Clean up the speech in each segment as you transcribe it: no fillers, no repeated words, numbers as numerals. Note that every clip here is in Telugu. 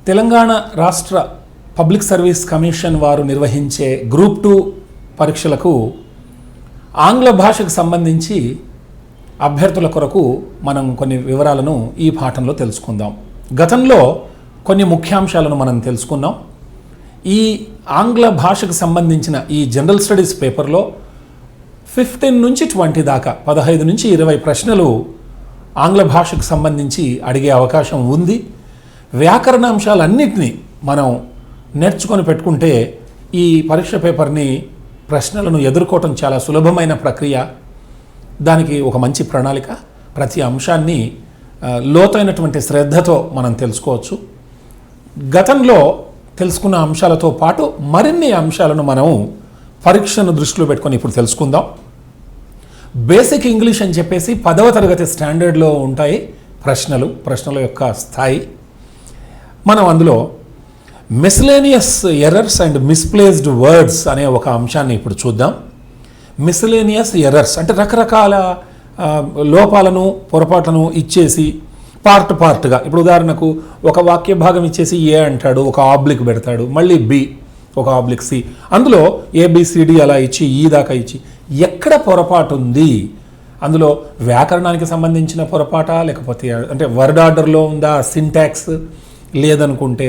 తెలంగాణ రాష్ట్ర పబ్లిక్ సర్వీస్ కమిషన్ వారు నిర్వహించే గ్రూప్ 2 పరీక్షలకు ఆంగ్ల భాషకు సంబంధించి అభ్యర్థుల కొరకు మనం కొన్ని వివరాలను ఈ పాఠంలో తెలుసుకుందాం. గతంలో కొన్ని ముఖ్యాంశాలను మనం తెలుసుకున్నాం. ఈ ఆంగ్ల భాషకు సంబంధించిన ఈ జనరల్ స్టడీస్ పేపర్లో 15 నుంచి 20 దాకా 15 నుంచి 20 ప్రశ్నలు ఆంగ్ల భాషకు సంబంధించి అడిగే అవకాశం ఉంది. వ్యాకరణాంశాలన్నింటినీ మనం నేర్చుకొని పెట్టుకుంటే ఈ పరీక్ష పేపర్ని ప్రశ్నలను ఎదుర్కోవటం చాలా సులభమైన ప్రక్రియ. దానికి ఒక మంచి ప్రణాళిక, ప్రతి అంశాన్ని లోతైనటువంటి శ్రద్ధతో మనం తెలుసుకోవచ్చు. గతంలో తెలుసుకున్న అంశాలతో పాటు మరిన్ని అంశాలను మనం పరీక్షను దృష్టిలో పెట్టుకొని ఇప్పుడు తెలుసుకుందాం. బేసిక్ ఇంగ్లీష్ అని చెప్పేసి 10వ తరగతి స్టాండర్డ్లో ఉంటాయి ప్రశ్నల యొక్క స్థాయి. మనం అందులో miscellaneous errors and misplaced words అనే ఒక అంశాన్ని ఇప్పుడు చూద్దాం. మిస్లేనియస్ ఎర్రర్స్ అంటే రకరకాల లోపాలను పొరపాట్లను ఇచ్చేసి పార్ట్గా, ఇప్పుడు ఉదాహరణకు ఒక వాక్య భాగం ఇచ్చేసి ఏ అంటాడు, ఒక ఆబ్లిక్ పెడతాడు, మళ్ళీ బి, ఒక ఆబ్లిక్ సి, అందులో ఏబిసిడి అలా ఇచ్చి ఈ దాకా ఇచ్చి ఎక్కడ పొరపాటు ఉంది, అందులో వ్యాకరణానికి సంబంధించిన పొరపాట, లేకపోతే అంటే వర్డ్ ఆర్డర్లో ఉందా, సింటాక్స్ లేదనుకుంటే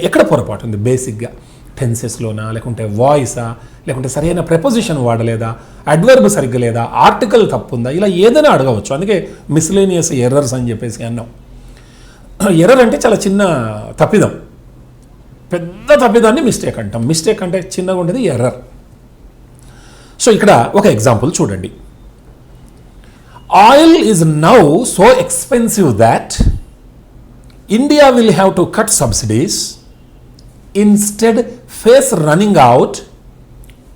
ఎక్కడ పొరపాటు ఉంది, బేసిక్గా టెన్సెస్లోనా, లేకుంటే వాయిసా, లేకుంటే సరైన ప్రెపోజిషన్ వాడలేదా, అడ్వర్బ్ సరిగ్గా లేదా, ఆర్టికల్ తప్పు ఉందా, ఇలా ఏదైనా అడగవచ్చు. అందుకే మిస్లేనియస్ ఎర్రర్స్ అని చెప్పేసి అన్నాం. ఎర్రర్ అంటే చాలా చిన్న తప్పిదం, పెద్ద తప్పిదాన్ని మిస్టేక్ అంటాం. మిస్టేక్ అంటే చిన్నగా ఉండేది ఎర్రర్. సో ఇక్కడ ఒక ఎగ్జాంపుల్ చూడండి. Oil is now so expensive that India will have to cut subsidies, instead face running out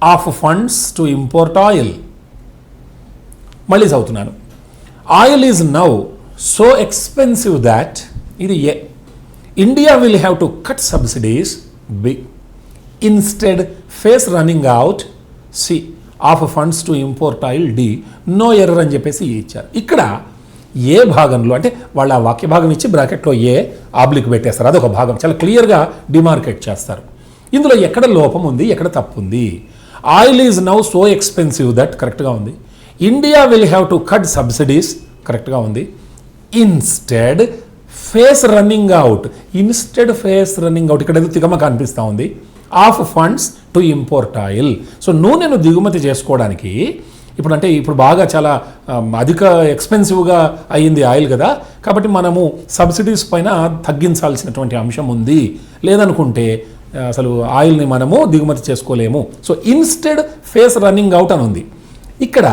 of funds to import oil. మళ్ళీ చదువుతున్నాను. Oil is now so expensive that, ఇది A, India will have to cut subsidies, B, instead face running out, C, of funds to import oil, D, no error అని చెప్పేసి ఇచ్చారు. ఇక్కడ ఏ భాగంలో అంటే వాళ్ళు ఆ వాక్య భాగం ఇచ్చి బ్రాకెట్లో ఏ ఆబ్లిక్ పెట్టేస్తారు, అదొక భాగం చాలా క్లియర్గా డిమార్కేట్ చేస్తారు. ఇందులో ఎక్కడ లోపం ఉంది, ఎక్కడ తప్పు ఉంది. Oil is now so expensive that కరెక్ట్గా ఉంది. India will have to cut subsidies కరెక్ట్గా ఉంది. Instead face running out, instead face running out ఇక్కడ ఏదో తికమక అనిపిస్తూ ఉంది. Of funds to import oil. So నూనెను దిగుమతి చేసుకోవడానికి ఇప్పుడు బాగా చాలా అధిక ఎక్స్పెన్సివ్గా అయ్యింది ఆయిల్ కదా, కాబట్టి మనము సబ్సిడీస్ పైన తగ్గించాల్సినటువంటి అంశం ఉంది, లేదనుకుంటే అసలు ఆయిల్ని మనము దిగుమతి చేసుకోలేము. So instead face running out అని ఉంది. ఇక్కడ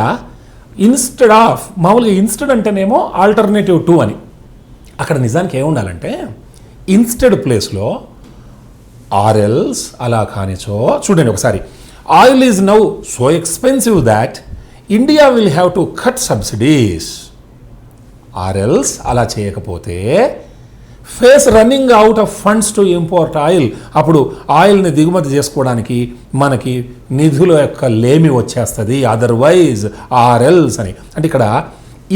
ఇన్స్టెడ్ ఆఫ్, మామూలుగా ఇన్స్టెడ్ అంటేనేమో ఆల్టర్నేటివ్ టు అని, అక్కడ నిజానికి ఏముండాలంటే ఇన్స్టెడ్ ప్లేస్లో ఆర్ఎల్స్ అలా కానిచో. చూడండి ఒకసారి. Oil is now so expensive that India will have to cut subsidies, or else అలా చేయకపోతే face running out of funds to import oil, అప్పుడు ఆయిల్ని దిగుమతి చేసుకోవడానికి మనకి నిధుల యొక్క లేమి వచ్చేస్తుంది. అదర్వైజ్ ఆర్ఎల్స్ అని అంటే ఇక్కడ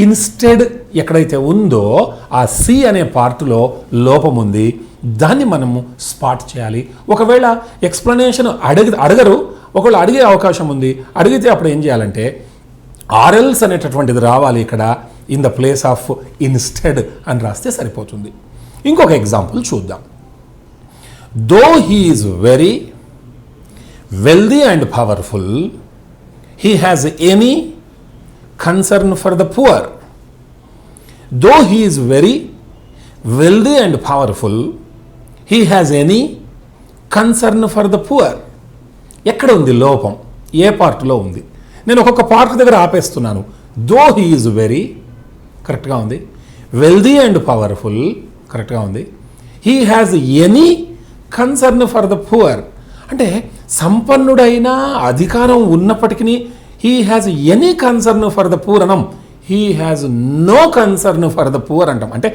ఇన్స్టెడ్ ఎక్కడైతే ఉందో ఆ సి అనే పార్ట్లో లోపం ఉంది, దాన్ని మనము స్పాట్ చేయాలి. ఒకవేళ ఎక్స్ప్లెనేషన్ అడగరు, ఒకవేళ అడిగే అవకాశం ఉంది, అడిగితే అప్పుడు ఏం చేయాలంటే ఆర్ఎల్స్ అనేటటువంటిది రావాలి ఇక్కడ, in the place of instead అని రాస్తే సరిపోతుంది. ఇంకొక ఎగ్జాంపుల్ చూద్దాం. దో he is very wealthy and powerful, he has any concern for the poor. Though he is very wealthy and powerful, he has any concern for the poor. ఎక్కడ ఉంది లోపం, ఏ పార్ట్లో ఉంది? నేను ఒక్కొక్క పార్ట్ దగ్గర ఆపేస్తున్నాను. దో హీ ఈజ్ వెరీ కరెక్ట్గా ఉంది, వెల్దీ అండ్ పవర్ఫుల్ కరెక్ట్గా ఉంది, he has any concern for the poor అంటే సంపన్నుడైన అధికారం ఉన్నప్పటికీ he has any concern for the poor అనం, he has no concern for the poor అంటాం. అంటే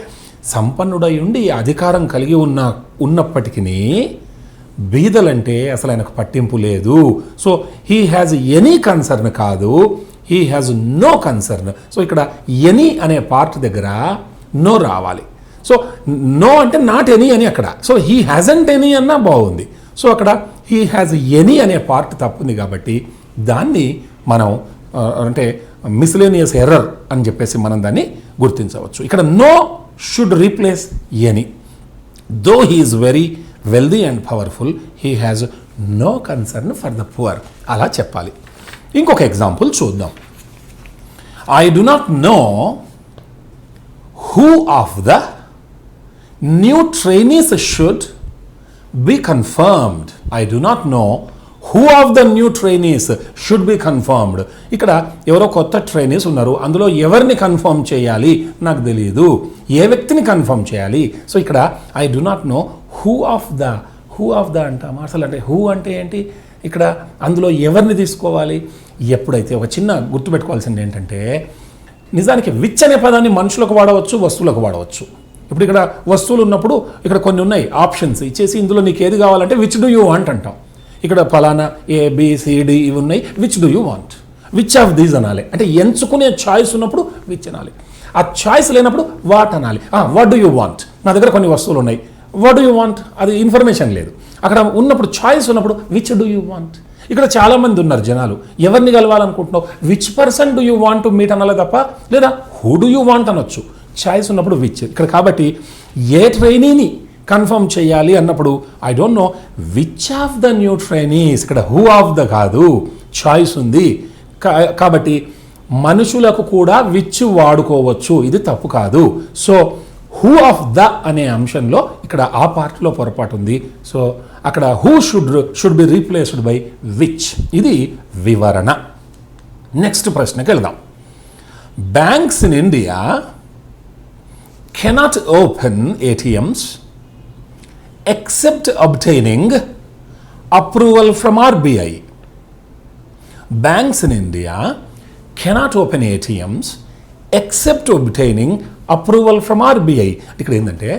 సంపన్నుడై ఉండి అధికారం కలిగి ఉన్నప్పటికీ బీదలంటే అసలు ఆయనకు పట్టింపు లేదు. So he has any concern కాదు, he has no concern. So ఇక్కడ ఎనీ అనే పార్ట్ దగ్గర నో రావాలి. సో నో అంటే నాట్ ఎనీ అని అక్కడ. సో హీ హ్యాజంట్ ఎనీ అన్నా బాగుంది. సో అక్కడ హీ హ్యాజ్ ఎనీ అనే పార్ట్ తప్పుంది కాబట్టి దాన్ని మనం అంటే మిస్లేనియస్ ఎర్రర్ అని చెప్పేసి మనం దాన్ని గుర్తించవచ్చు. ఇక్కడ no should replace any. Though he is very wealthy and powerful, he has no concern for the poor, అలా చెప్పాలి. ఇంకొక ఎగ్జాంపుల్ చూద్దాం. I do not know who of the new trainees should be confirmed. I do not know who of the new trainees should be confirmed. ఇక్కడ ఎవరో కొత్త ట్రైనీస్ ఉన్నారు, అందులో ఎవరిని కన్ఫర్మ్ చేయాలి నాకు తెలియదు, ఏ వ్యక్తిని కన్ఫర్మ్ చేయాలి. సో ఇక్కడ I do not know who of the అంటాం. అసలు అంటే హూ అంటే ఏంటి, ఇక్కడ అందులో ఎవరిని తీసుకోవాలి. ఎప్పుడైతే ఒక చిన్న గుర్తుపెట్టుకోవాల్సింది ఏంటంటే, నిజానికి విచ్ అనే పదాన్ని మనుషులకు వాడవచ్చు, వస్తువులకు వాడవచ్చు. ఇప్పుడు ఇక్కడ వస్తువులు ఉన్నప్పుడు ఇక్కడ కొన్ని ఉన్నాయి ఆప్షన్స్ ఇచ్చేసి, ఇందులో నీకు ఏది కావాలంటే విచ్ డూ యూ వాంట్ అంటాం. ఇక్కడ ఫలానా ABCD ఇవి ఉన్నాయి, which do you want, which of these అనాలి. అంటే ఎంచుకునే చాయిస్ ఉన్నప్పుడు విచ్ అనాలి, ఆ చాయిస్ లేనప్పుడు వాట్ అనాలి. వాట్ డూ యూ వాంట్, నా దగ్గర కొన్ని వస్తువులు ఉన్నాయి, వాట్ డూ యూ వాంట్ అది ఇన్ఫర్మేషన్ లేదు. అక్కడ ఉన్నప్పుడు చాయిస్ ఉన్నప్పుడు విచ్ డూ యూ వాంట్. ఇక్కడ చాలామంది ఉన్నారు జనాలు, ఎవరిని కలవాలనుకుంటున్నావు, which person do you want to meet అనాలి తప్ప, లేదా హూ డూ యూ వాంట్ అనొచ్చు. చాయిస్ ఉన్నప్పుడు విచ్. ఇక్కడ కాబట్టి ఏ ట్రైనీని కన్ఫర్మ్ చేయాలి అన్నప్పుడు I don't know which of the new trainees, ఇక్కడ హూ ఆఫ్ ద కాదు, చాయిస్ ఉంది కాబట్టి మనుషులకు కూడా విచ్ వాడుకోవచ్చు, ఇది తప్పు కాదు. సో హూ ఆఫ్ ద అనే అంశంలో ఇక్కడ ఆ పార్ట్లో పొరపాటు ఉంది. సో అక్కడ who should be replaced by which, ఇది వివరణ. నెక్స్ట్ ప్రశ్నకి వెళ్దాం. Banks in India cannot open ATMs except obtaining approval from RBI. Banks in India cannot open ATMs except obtaining approval from RBI. ఇక్కడ ఏంటంటే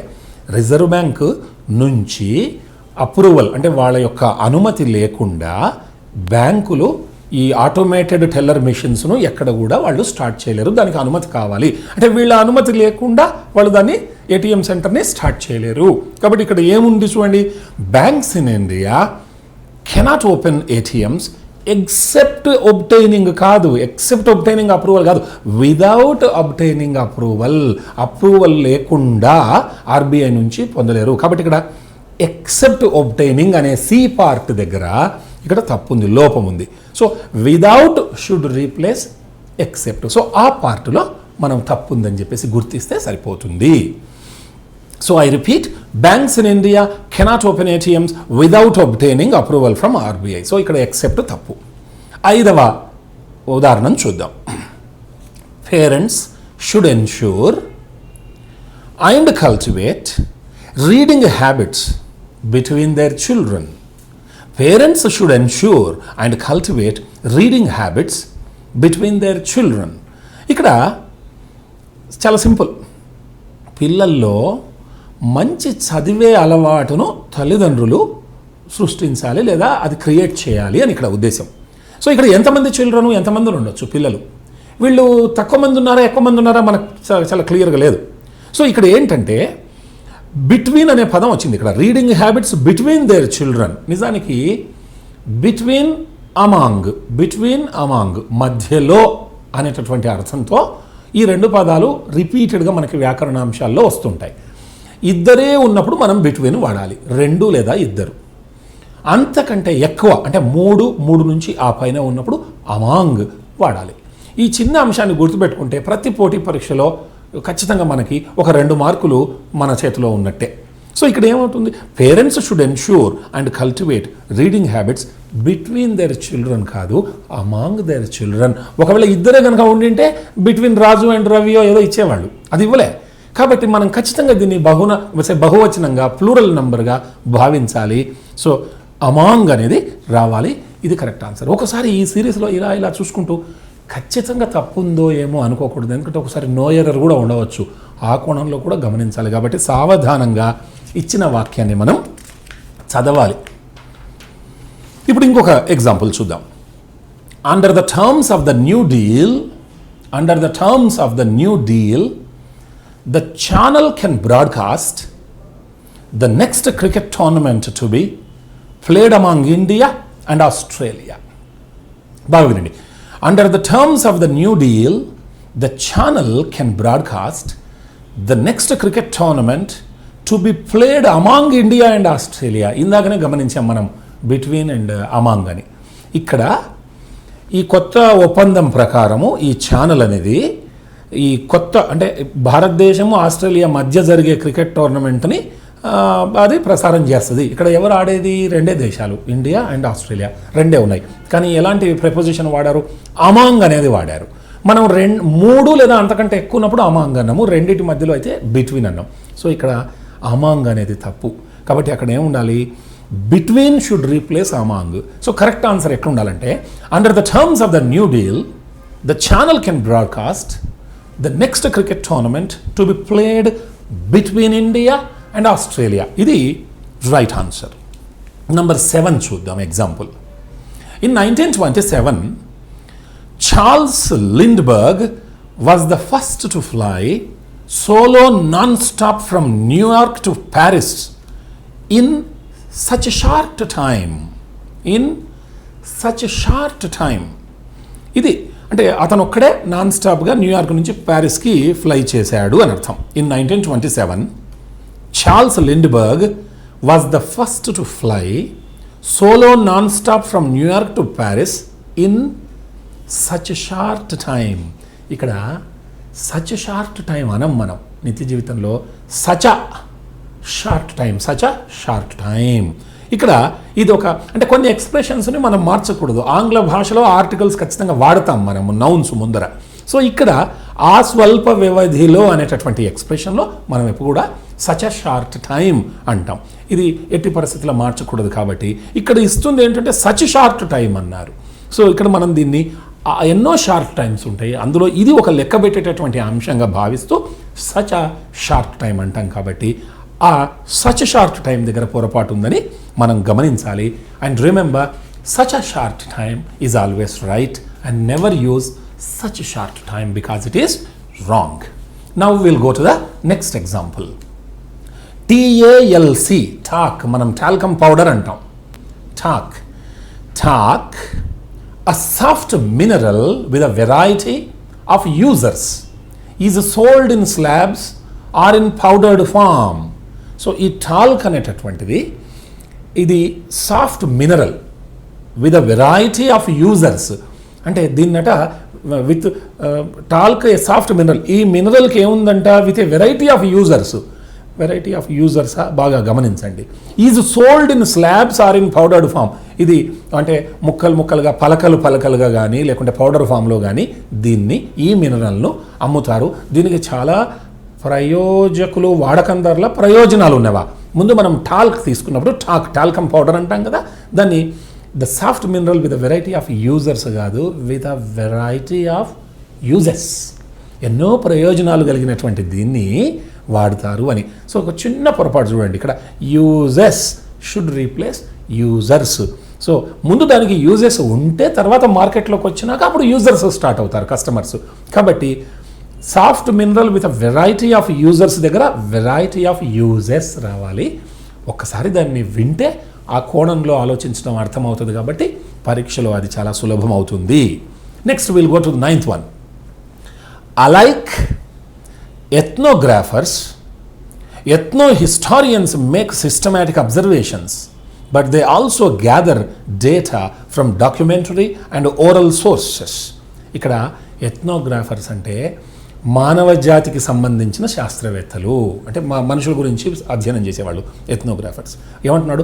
రిజర్వ్ బ్యాంక్ నుంచి అప్రూవల్ అంటే వాళ్ళ యొక్క అనుమతి లేకుండా బ్యాంకులు ఈ ఆటోమేటెడ్ టెల్లర్ మెషిన్స్ను ఎక్కడ కూడా వాళ్ళు స్టార్ట్ చేయలేరు, దానికి అనుమతి కావాలి. అంటే వీళ్ళ అనుమతి లేకుండా వాళ్ళు దాన్ని ATM సెంటర్ని స్టార్ట్ చేయలేరు. కాబట్టి ఇక్కడ ఏముంది చూడండి, banks in India cannot open ATMs except obtaining కాదు, ఎక్సెప్ట్ ఒబ్టైనింగ్ అప్రూవల్ కాదు, విదౌట్ ఒబ్టైనింగ్ అప్రూవల్ లేకుండా RBI నుంచి పొందలేరు. కాబట్టి ఇక్కడ ఎక్సెప్ట్ ఒబ్టైనింగ్ అనే C పార్ట్ దగ్గర ఇక్కడ తప్పు ఉంది, లోపం ఉంది. So without should replace except. So ఆ పార్ట్లో మనం తప్పు ఉందని చెప్పేసి గుర్తిస్తే సరిపోతుంది. So I repeat, banks in India cannot open ATMs without obtaining approval from RBI. So ఇక్కడ ఎక్సెప్ట్ తప్పు. 5వ ఉదాహరణ చూద్దాం. Parents should ensure and cultivate reading habits between their children. Parents should ensure and cultivate reading habits between their children. ఇక్కడ చాలా సింపుల్, పిల్లల్లో మంచి చదివే అలవాటును తల్లిదండ్రులు సృష్టించాలి లేదా అది క్రియేట్ చేయాలి అని ఇక్కడ ఉద్దేశం. సో ఇక్కడ ఎంతమంది చిల్డ్రన్, ఎంతమంది ఉండొచ్చు పిల్లలు, వీళ్ళు తక్కువ మంది ఉన్నారా ఎక్కువ మంది ఉన్నారా మనకు చాలా క్లియర్గా లేదు. సో ఇక్కడ ఏంటంటే బిట్వీన్ అనే పదం వచ్చింది ఇక్కడ, reading habits between their children. నిజానికి బిట్వీన్ అమాంగ్ మధ్యలో అనేటటువంటి అర్థంతో ఈ రెండు పదాలు రిపీటెడ్గా మనకి వ్యాకరణాంశాల్లో వస్తుంటాయి. ఇద్దరే ఉన్నప్పుడు మనం బిట్వీన్ వాడాలి, 2 లేదా 2. అంతకంటే ఎక్కువ అంటే 3 నుంచి ఆ పైన ఉన్నప్పుడు అమాంగ్ వాడాలి. ఈ చిన్న అంశాన్ని గుర్తుపెట్టుకుంటే ప్రతి పోటీ పరీక్షలో ఖచ్చితంగా మనకి ఒక 2 మార్కులు మన చేతిలో ఉన్నట్టే. సో ఇక్కడ ఏమవుతుంది, parents should ensure and cultivate reading habits between their children కాదు, అమాంగ్ దేర్ చిల్డ్రన్. ఒకవేళ ఇద్దరే కనుక ఉండింటే బిట్వీన్ రాజు అండ్ రవియో ఏదో ఇచ్చేవాళ్ళు, అది ఇవ్వలే. కాబట్టి మనం ఖచ్చితంగా దీన్ని బహువచనంగా ప్లూరల్ నంబర్గా భావించాలి. సో అమాంగ్ అనేది రావాలి, ఇది కరెక్ట్ ఆన్సర్. ఒకసారి ఈ సిరీస్లో ఇలా చూసుకుంటూ ఖచ్చితంగా తప్పు ఉందో ఏమో అనుకోకూడదు, ఎందుకంటే ఒకసారి నో ఎర్రర్ కూడా ఉండవచ్చు, ఆ కోణంలో కూడా గమనించాలి. కాబట్టి సావధానంగా ఇచ్చిన వాక్యాన్ని మనం చదవాలి. ఇప్పుడు ఇంకొక ఎగ్జాంపుల్ చూద్దాం. Under the terms of the new deal the channel can broadcast the next cricket tournament to be played among India and Australia. బాగా వినండి. Under the terms of the new deal, the channel can broadcast the next cricket tournament to be played among India and Australia. ఇందాకనే గమనించాం మనం బిట్వీన్ అండ్ అమాంగ్ అని. ఇక్కడ ఈ కొత్త ఒప్పందం ప్రకారము ఈ ఛానల్ అనేది ఈ కొత్త అంటే భారతదేశము ఆస్ట్రేలియా మధ్య జరిగే క్రికెట్ టోర్నమెంట్ని అది ప్రసారం చేస్తుంది. ఇక్కడ ఎవరు ఆడేది? రెండే దేశాలు, ఇండియా అండ్ ఆస్ట్రేలియా రెండే ఉన్నాయి. కానీ ఎలాంటి ప్రిపోజిషన్ వాడారు? అమాంగ్ అనేది వాడారు. మనం మూడు లేదా అంతకంటే ఎక్కువ ఉన్నప్పుడు అమాంగ్ అన్నాము, రెండింటి మధ్యలో అయితే బిట్వీన్ అన్నాం. సో ఇక్కడ అమాంగ్ అనేది తప్పు. కాబట్టి అక్కడ ఏముండాలి? Between should replace among. So correct answer ఎక్కడ ఉండాలంటే under the terms of the new deal the channel can broadcast the next cricket tournament to be played between India and Australia. ఇది రైట్ ఆన్సర్. నెంబర్ 7 చూద్దాం example. In 1927 Charles Lindbergh was the first to fly solo non-stop from New York to Paris in such a short time. In such a short time. ఇది అంటే అతను ఒక్కడే నాన్ స్టాప్గా న్యూయార్క్ నుంచి ప్యారిస్కి ఫ్లై చేశాడు అని అర్థం. In 1927 Charles Lindbergh was the first to fly solo non stop from New York to Paris in such short time. ఇక్కడ సచ్ షార్ట్ టైం అనం మనం నిత్య జీవితంలో సచ షార్ట్ టైం, సచ షార్ట్ టైం. ఇక్కడ ఇది ఒక అంటే కొన్ని ఎక్స్ప్రెషన్స్ని మనం మార్చకూడదు. ఆంగ్ల భాషలో ఆర్టికల్స్ ఖచ్చితంగా వాడతాం మనము నౌన్స్ ముందర. సో ఇక్కడ ఆ స్వల్ప వ్యవధిలో అనేటటువంటి ఎక్స్ప్రెషన్లో మనం ఎప్పుడు కూడా సచ్ అ షార్ట్ టైం అంటాం. ఇది ఎట్టి పరిస్థితుల్లో మార్చకూడదు. కాబట్టి ఇక్కడ ఇస్తుంది ఏంటంటే సచ్ షార్ట్ టైం అన్నారు. సో ఇక్కడ మనం దీన్ని ఎన్నో షార్ట్ టైమ్స్ ఉంటాయి, అందులో ఇది ఒక లెక్క పెట్టేటటువంటి అంశంగా భావిస్తూ సచ్ అ షార్ట్ టైం అంటాం. కాబట్టి ఆ సచ్ షార్ట్ టైం దగ్గర పొరపాటు ఉందని మనం గమనించాలి. And remember such a short time is always right and never use such short time because it is wrong. Now will go to the next example. TALC talk, మనం టాల్కమ్ పౌడర్ అంటాం. Talk a soft mineral with a variety of users is sold in slabs or in powdered form. So ఈ టాల్క్ అనేటటువంటిది ఇది soft mineral with a variety of users. అంటే దీన్నట with talc a soft mineral. ఈ మినరల్కి ఏముందంట? With a variety of users. Variety of users బాగా గమనించండి. Is sold in slabs or in powdered form. ఇది అంటే ముక్కలుగా పలకలుగా కానీ లేకుంటే పౌడర్ ఫామ్లో కానీ దీన్ని ఈ మినరల్ను అమ్ముతారు. దీనికి చాలా ప్రయోజకులు వాడకం ధరల ప్రయోజనాలు ఉన్నవా? ముందు మనం టాల్క్ తీసుకున్నప్పుడు టాల్కమ్ పౌడర్ అంటాం కదా, దాన్ని the soft mineral with a variety of users కాదు, with a variety of uses. ఎన్నో ప్రయోజనాలు కలిగినటువంటి దీన్ని వాడతారు అని. సో ఒక చిన్న పొరపాటు చూడండి, ఇక్కడ uses should replace users. So ముందు దానికి యూజెస్ ఉంటే తర్వాత మార్కెట్లోకి వచ్చినాక అప్పుడు యూజర్స్ స్టార్ట్ అవుతారు, కస్టమర్స్. కాబట్టి soft mineral with a variety of users దగ్గర వెరైటీ ఆఫ్ యూజెస్ రావాలి. ఒక్కసారి దాన్ని వింటే ఆ కోణంలో ఆలోచించడం అర్థమవుతుంది. కాబట్టి పరీక్షలో అది చాలా సులభం అవుతుంది. Next will go to the 9th one. Alike ethnographers, ethnohistorians make systematic observations, but they also gather data from documentary and oral sources. ఇక్కడ ఎథ్నోగ్రాఫర్స్ అంటే మానవ జాతికి సంబంధించిన శాస్త్రవేత్తలు, అంటే మనుషుల గురించి అధ్యయనం చేసేవాళ్ళు ఎథ్నోగ్రాఫర్స్. ఏమంటున్నాడు?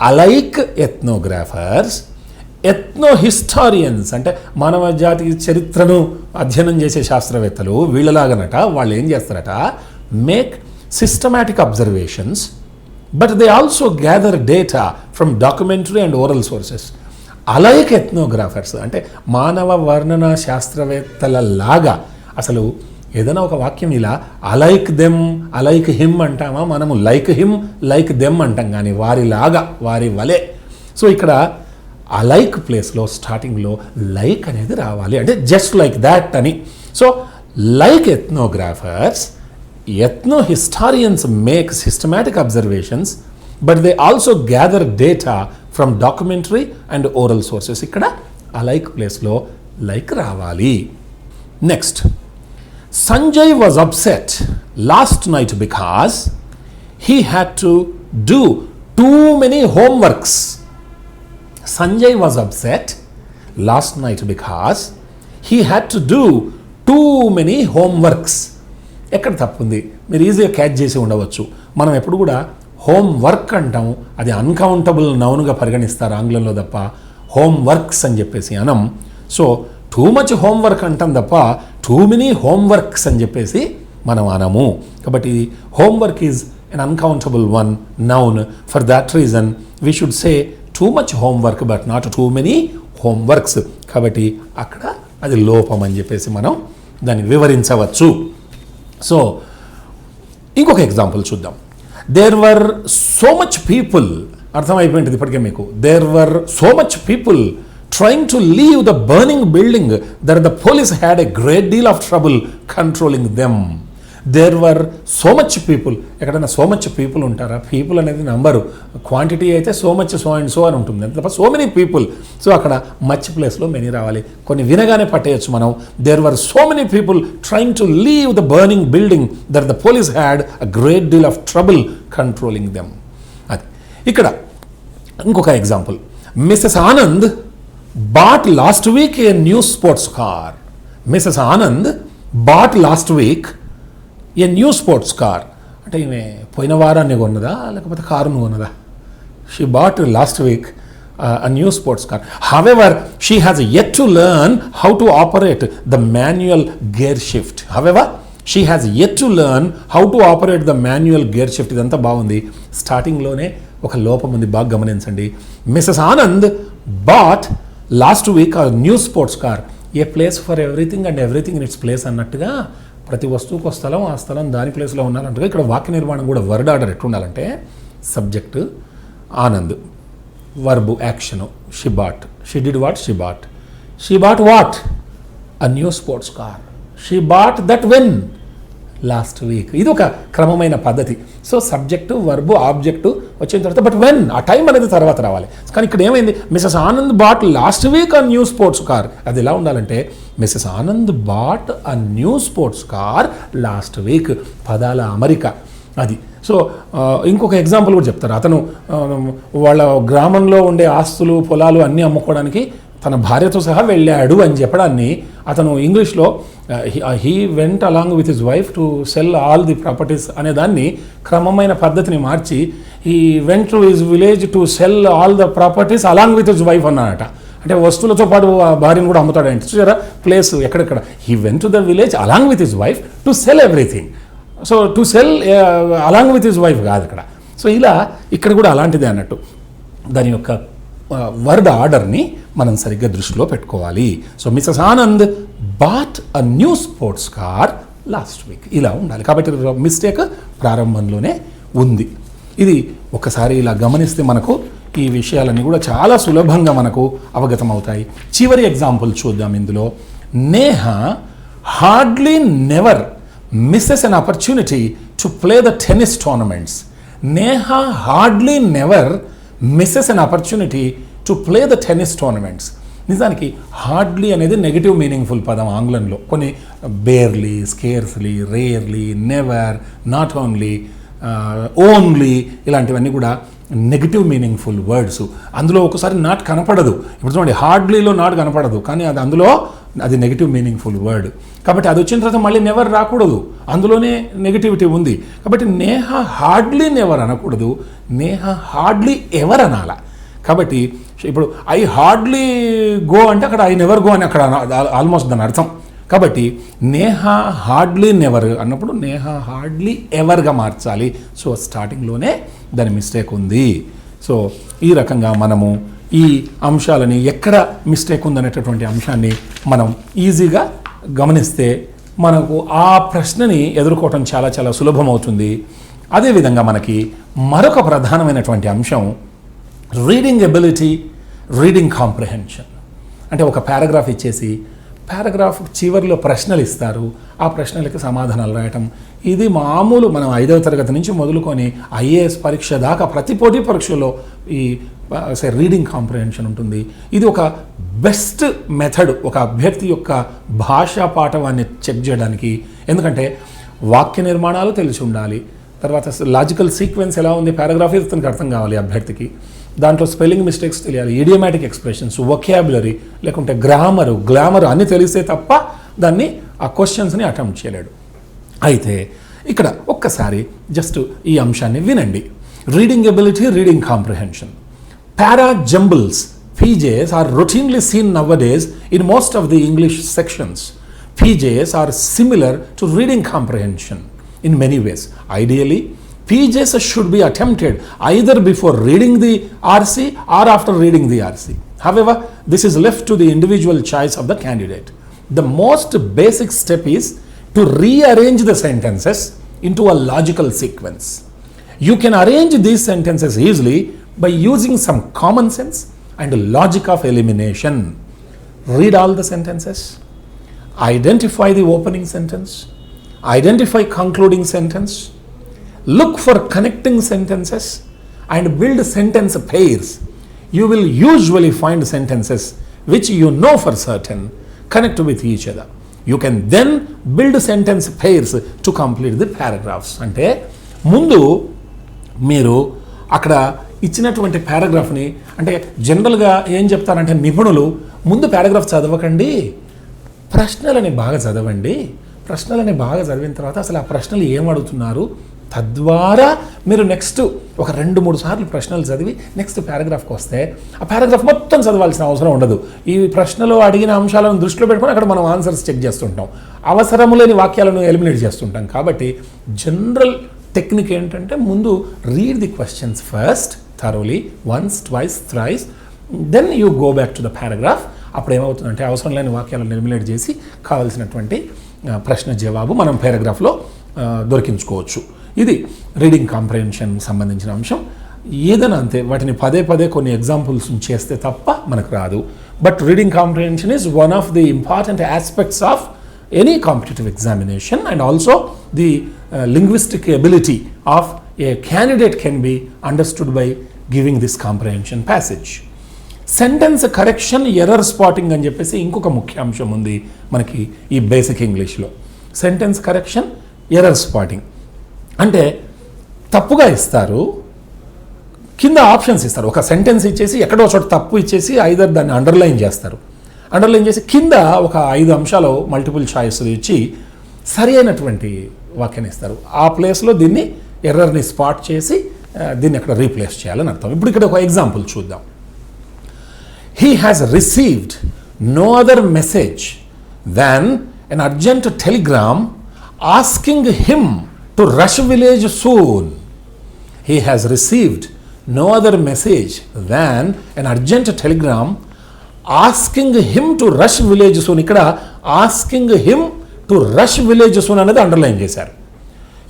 అలైక్ ఎథ్నోగ్రాఫర్స్, ఎథ్నోహిస్టారియన్స్ అంటే మానవ జాతి చరిత్రను అధ్యయనం చేసే శాస్త్రవేత్తలు వీళ్ళలాగనట వాళ్ళు ఏం చేస్తారట? Make systematic observations but they also gather data from documentary and oral sources. Alike ethnographers అంటే మానవ వర్ణన శాస్త్రవేత్తల లాగా. అసలు ఏదైనా ఒక వాక్యం ఇలా అలైక్ దెమ్, అలైక్ హిమ్ అంటామా? మనము లైక్ హిమ్, లైక్ దెమ్ అంటాం, కానీ వారిలాగా, వారి వలె. సో ఇక్కడ అలైక్ ప్లేస్లో స్టార్టింగ్లో లైక్ అనేది రావాలి, అంటే జస్ట్ లైక్ దాట్ అని. So like ethnographers, ethno-historians make systematic observations, but they also gather data from documentary and oral sources. ఇక్కడ alike ప్లేస్లో లైక్ రావాలి. Next, Sanjay was upset last night because he had to do too many homeworks. Sanjay was upset last night because he had to do too many homeworks. ఎక్కడ తప్పుంది? మీరు ఈజీగా క్యాచ్ చేసి ఉండవచ్చు. మనం ఎప్పుడు కూడా హోమ్ వర్క్ అంటాం, అది అన్కౌంటబుల్ నౌన్గా పరిగణిస్తారు ఆంగ్లంలో తప్ప హోమ్ వర్క్స్ అని చెప్పేసి అనం. సో టూ మచ్ హోంవర్క్ అంటాం తప్ప టూ మెనీ హోంవర్క్స్ అని చెప్పేసి మనం అనము. కాబట్టి homework is an uncountable one noun. For that reason we should say too much homework but not too many homeworks. కాబట్టి అక్కడ అది లోపం అని చెప్పేసి మనం దాన్ని వివరించవచ్చు. సో ఇంకొక ఎగ్జాంపుల్ చూద్దాం. There were so much people, అర్థమైపోయింది ఇప్పటికే మీకు, there were so much people trying to leave the burning building that the police had a great deal of trouble controlling them. There were so much people, ఎక్కడైనా సో మచ్ పీపుల్ ఉంటారా? పీపుల్ అనేది నంబరు, క్వాంటిటీ అయితే so much so and so అని ఉంటుంది, తప్ప సో మెనీ పీపుల్. సో అక్కడ మచ్ ప్లేస్లో మెనీ రావాలి. కొన్ని వినగానే పట్టేయచ్చు మనం. There were so many people trying to leave the burning building that the police had a great deal of trouble controlling them. అది ఇక్కడ ఇంకొక example. Mrs Anand bought last week a new sports car. Mrs Anand bought last week a new sports car. అంటే ఈమె పోయిన వారాన్ని కొన్నదా లేకపోతే కారును కొన్నదా? She bought last week a new sports car. However, she has yet to learn how to operate the manual gear shift. However, she has yet to learn how to operate the manual gear shift. ఇదంతా బాగుంది. స్టార్టింగ్లోనే ఒక లోపం ఉంది, బాగా గమనించండి. Mrs Anand bought last week a new sports car. A place for everything and everything in its place అన్నట్టుగా ప్రతి వస్తువుకు స్థలం, ఆ స్థలం దాని ప్లేస్లో ఉండాలంటే ఇక్కడ వాక్య నిర్మాణం కూడా వర్డ్ ఆర్డర్ ఎట్లుండాలంటే subject Anand, verb action she bought, she did what, she bought. She bought what? A new sports car. She bought that when? Last week. ఇది ఒక క్రమమైన పద్ధతి. సో సబ్జెక్టు, వర్బు, ఆబ్జెక్టు వచ్చిన తర్వాత బట్ వెన్, ఆ టైం అనేది తర్వాత రావాలి. కానీ ఇక్కడ ఏమైంది? Mrs Anand bought last week a new sports car. అది ఎలా ఉండాలంటే Mrs Anand bought a new sports car last week. పదాల అమరిక అది. సో ఇంకొక ఎగ్జాంపుల్ కూడా చెప్తారు. అతను వాళ్ళ గ్రామంలో ఉండే ఆస్తులు, పొలాలు అన్నీ అమ్ముకోవడానికి తన భార్యతో సహా వెళ్ళాడు అని చెప్పడాన్ని అతను ఇంగ్లీష్లో he went along with his wife to sell all the properties అనే దాన్ని క్రమమైన పద్ధతిని మార్చి he went to his village to sell all the properties along with his wife అన్నాడట. అంటే వస్తువులతో పాటు ఆ భార్యను కూడా అమ్ముతాడంటే చూసారా ప్లేస్ ఎక్కడెక్కడ. He went to the village along with his wife to cell everything. So to cell along with his wife కాదు ఇక్కడ. సో ఇలా ఇక్కడ కూడా అలాంటిదే అన్నట్టు. దాని యొక్క వర్డ్ ఆర్డర్ని మనం సరిగ్గా దృష్టిలో పెట్టుకోవాలి. So Mrs Anand bought a new sports car last week. ఇలా ఉండాలి. కాబట్టి మిస్టేక్ ప్రారంభంలోనే ఉంది. ఇది ఒకసారి ఇలా గమనిస్తే మనకు ఈ విషయాలన్నీ కూడా చాలా సులభంగా మనకు అవగతం అవుతాయి. చివరి ఎగ్జాంపుల్ చూద్దాం ఇందులో. Neha hardly never misses an opportunity to play the tennis tournaments. Neha hardly never misses an opportunity to play the tennis tournaments. నిజానికి హార్డ్లీ అనేది నెగిటివ్ మీనింగ్ఫుల్ పదం ఆంగ్లంలో. కొన్ని barely, scarcely, rarely, never, not only, only ఇలాంటివన్నీ కూడా నెగిటివ్ మీనింగ్ఫుల్ వర్డ్స్. అందులో ఒకసారి నాట్ కనపడదు. ఇప్పుడు చూడండి, హార్డ్లీలో నాట్ కనపడదు, కానీ అది అందులో అది నెగిటివ్ మీనింగ్ఫుల్ వర్డ్. కాబట్టి అది వచ్చిన తర్వాత మళ్ళీ నెవర్ రాకూడదు, అందులోనే నెగిటివిటీ ఉంది. కాబట్టి నేహ హార్డ్లీ నెవర్ అనకూడదు, నేహ హార్డ్లీ ఎవర్ అనాల. కాబట్టి ఇప్పుడు ఐ హార్డ్లీ గో అంటే అక్కడ ఐ నెవర్ గో అని అక్కడ ఆల్మోస్ట్ దాని అర్థం. కాబట్టి నేహ హార్డ్లీ నెవర్ అన్నప్పుడు నేహ హార్డ్లీ ఎవర్గా మార్చాలి. సో స్టార్టింగ్లోనే దాని మిస్టేక్ ఉంది. సో ఈ రకంగా మనము ఈ అంశాలని ఎక్కడ మిస్టేక్ ఉందనేటటువంటి అంశాన్ని మనం ఈజీగా గమనిస్తే మనకు ఆ ప్రశ్నని ఎదుర్కోవటం చాలా చాలా సులభమవుతుంది. అదేవిధంగా మనకి మరొక ప్రధానమైనటువంటి అంశం రీడింగ్ ఎబిలిటీ, రీడింగ్ కాంప్రిహెన్షన్. అంటే ఒక పారాగ్రాఫ్ ఇచ్చేసి పారాగ్రాఫ్ చివరిలో ప్రశ్నలు ఇస్తారు, ఆ ప్రశ్నలకి సమాధానాలు రాయటం. ఇది మామూలు మనం 5వ తరగతి నుంచి మొదలుకొని ఐఏఎస్ పరీక్ష దాకా ప్రతి పోటీ పరీక్షలో ఈ రీడింగ్ కాంప్రిహెన్షన్ ఉంటుంది. ఇది ఒక బెస్ట్ మెథడ్ ఒక అభ్యర్థి యొక్క భాషా పాఠవాన్ని చెక్ చేయడానికి. ఎందుకంటే వాక్య నిర్మాణాలు తెలిసి ఉండాలి, తర్వాత లాజికల్ సీక్వెన్స్ ఎలా ఉంది, పారాగ్రాఫ్ ఇతనికి అర్థం కావాలి అభ్యర్థికి, దాంట్లో స్పెల్లింగ్ మిస్టేక్స్ తెలియాలి, ఇడియోమాటిక్ ఎక్స్ప్రెషన్స్, వొకాబులరీ, లేకుంటే గ్లామర్ అన్నీ తెలిస్తే తప్ప దాన్ని ఆ క్వశ్చన్స్ని అటెంప్ట్ చేయలేడు. అయితే ఇక్కడ ఒక్కసారి జస్ట్ ఈ అంశాన్ని వినండి. Reading ability, reading comprehension. Para jumbles, PJs are routinely seen nowadays in most of the English sections. PJs are similar to reading comprehension in many ways. Ideally, PJs should be attempted either before reading the RC or after reading the RC. However, this is left to the individual choice of the candidate. The most basic step is to rearrange the sentences into a logical sequence. You can arrange these sentences easily by using some common sense and logic of elimination. Read all the sentences, identify the opening sentence, identify concluding sentence, look for connecting sentences and build sentence pairs. You will usually find sentences which you know for certain connect with each other. You can then build sentence pairs to complete the paragraphs. అంటే ముందు మీరు అక్కడ ఇచ్చినటువంటి పారాగ్రాఫ్ని, అంటే జనరల్గా ఏం చెప్తారంటే నిపుణులు, ముందు పారాగ్రాఫ్ చదవకండి, ప్రశ్నలని బాగా చదవండి, ప్రశ్నలని బాగా చదివిన తర్వాత అసలు ఆ ప్రశ్నలు ఏం అడుగుతున్నారు, తద్వారా మీరు నెక్స్ట్ ఒక 2-3 సార్లు ప్రశ్నలు చదివి నెక్స్ట్ పారాగ్రాఫ్కి వస్తే ఆ పారాగ్రాఫ్ మొత్తం చదవాల్సిన అవసరం ఉండదు. ఈ ప్రశ్నలో అడిగిన అంశాలను దృష్టిలో పెట్టుకొని అక్కడ మనం ఆన్సర్స్ చెక్ చేస్తుంటాం, అవసరము లేని వాక్యాలను ఎలిమినేట్ చేస్తుంటాం. కాబట్టి జనరల్ టెక్నిక్ ఏంటంటే ముందు read the questions first thoroughly, once, twice, thrice, then you go back to the paragraph. అప్పుడు ఏమవుతుందంటే అవసరం లేని వాక్యాలను ఎలిమినేట్ చేసి కావాల్సినటువంటి ప్రశ్న జవాబు మనం పారాగ్రాఫ్లో దొరికించుకోవచ్చు. ఇది రీడింగ్ కాంప్రిహెన్షన్ సంబంధించిన అంశం. ఏదైనా అంతే, వాటిని పదే కొన్ని ఎగ్జాంపుల్స్ చేస్తే తప్ప మనకు రాదు. But reading comprehension is one of the important aspects of any competitive examination and also the linguistic ability of a candidate can be understood by giving this comprehension passage. Sentence correction, error spotting అని చెప్పేసి ఇంకొక ముఖ్య అంశం ఉంది మనకి ఈ బేసిక్ ఇంగ్లీష్లో. సెంటెన్స్ కరెక్షన్, ఎర్రర్ స్పాటింగ్ అంటే తప్పుగా ఇస్తారు, కింద ఆప్షన్స్ ఇస్తారు. ఒక సెంటెన్స్ ఇచ్చేసి ఎక్కడో చోట తప్పు ఇచ్చేసి ఐదర్ దాన్ని అండర్లైన్ చేస్తారు, అండర్లైన్ చేసి కింద ఒక 5 అంశాలు మల్టిపుల్ చాయిస్ ఇచ్చి సరి అయినటువంటి వాక్యాన్ని ఇస్తారు. ఆ ప్లేస్లో దీన్ని ఎర్రర్ని స్పాట్ చేసి దీన్ని అక్కడ రీప్లేస్ చేయాలని అర్థం. ఇప్పుడు ఇక్కడ ఒక ఎగ్జాంపుల్ చూద్దాం. He has received no other message than an urgent telegram asking him to rush village soon. He has received no other message than an urgent telegram asking him to rush village soon. ఇక్కడ asking him to rush village soon అనేది అండర్లైన్ చేశారు.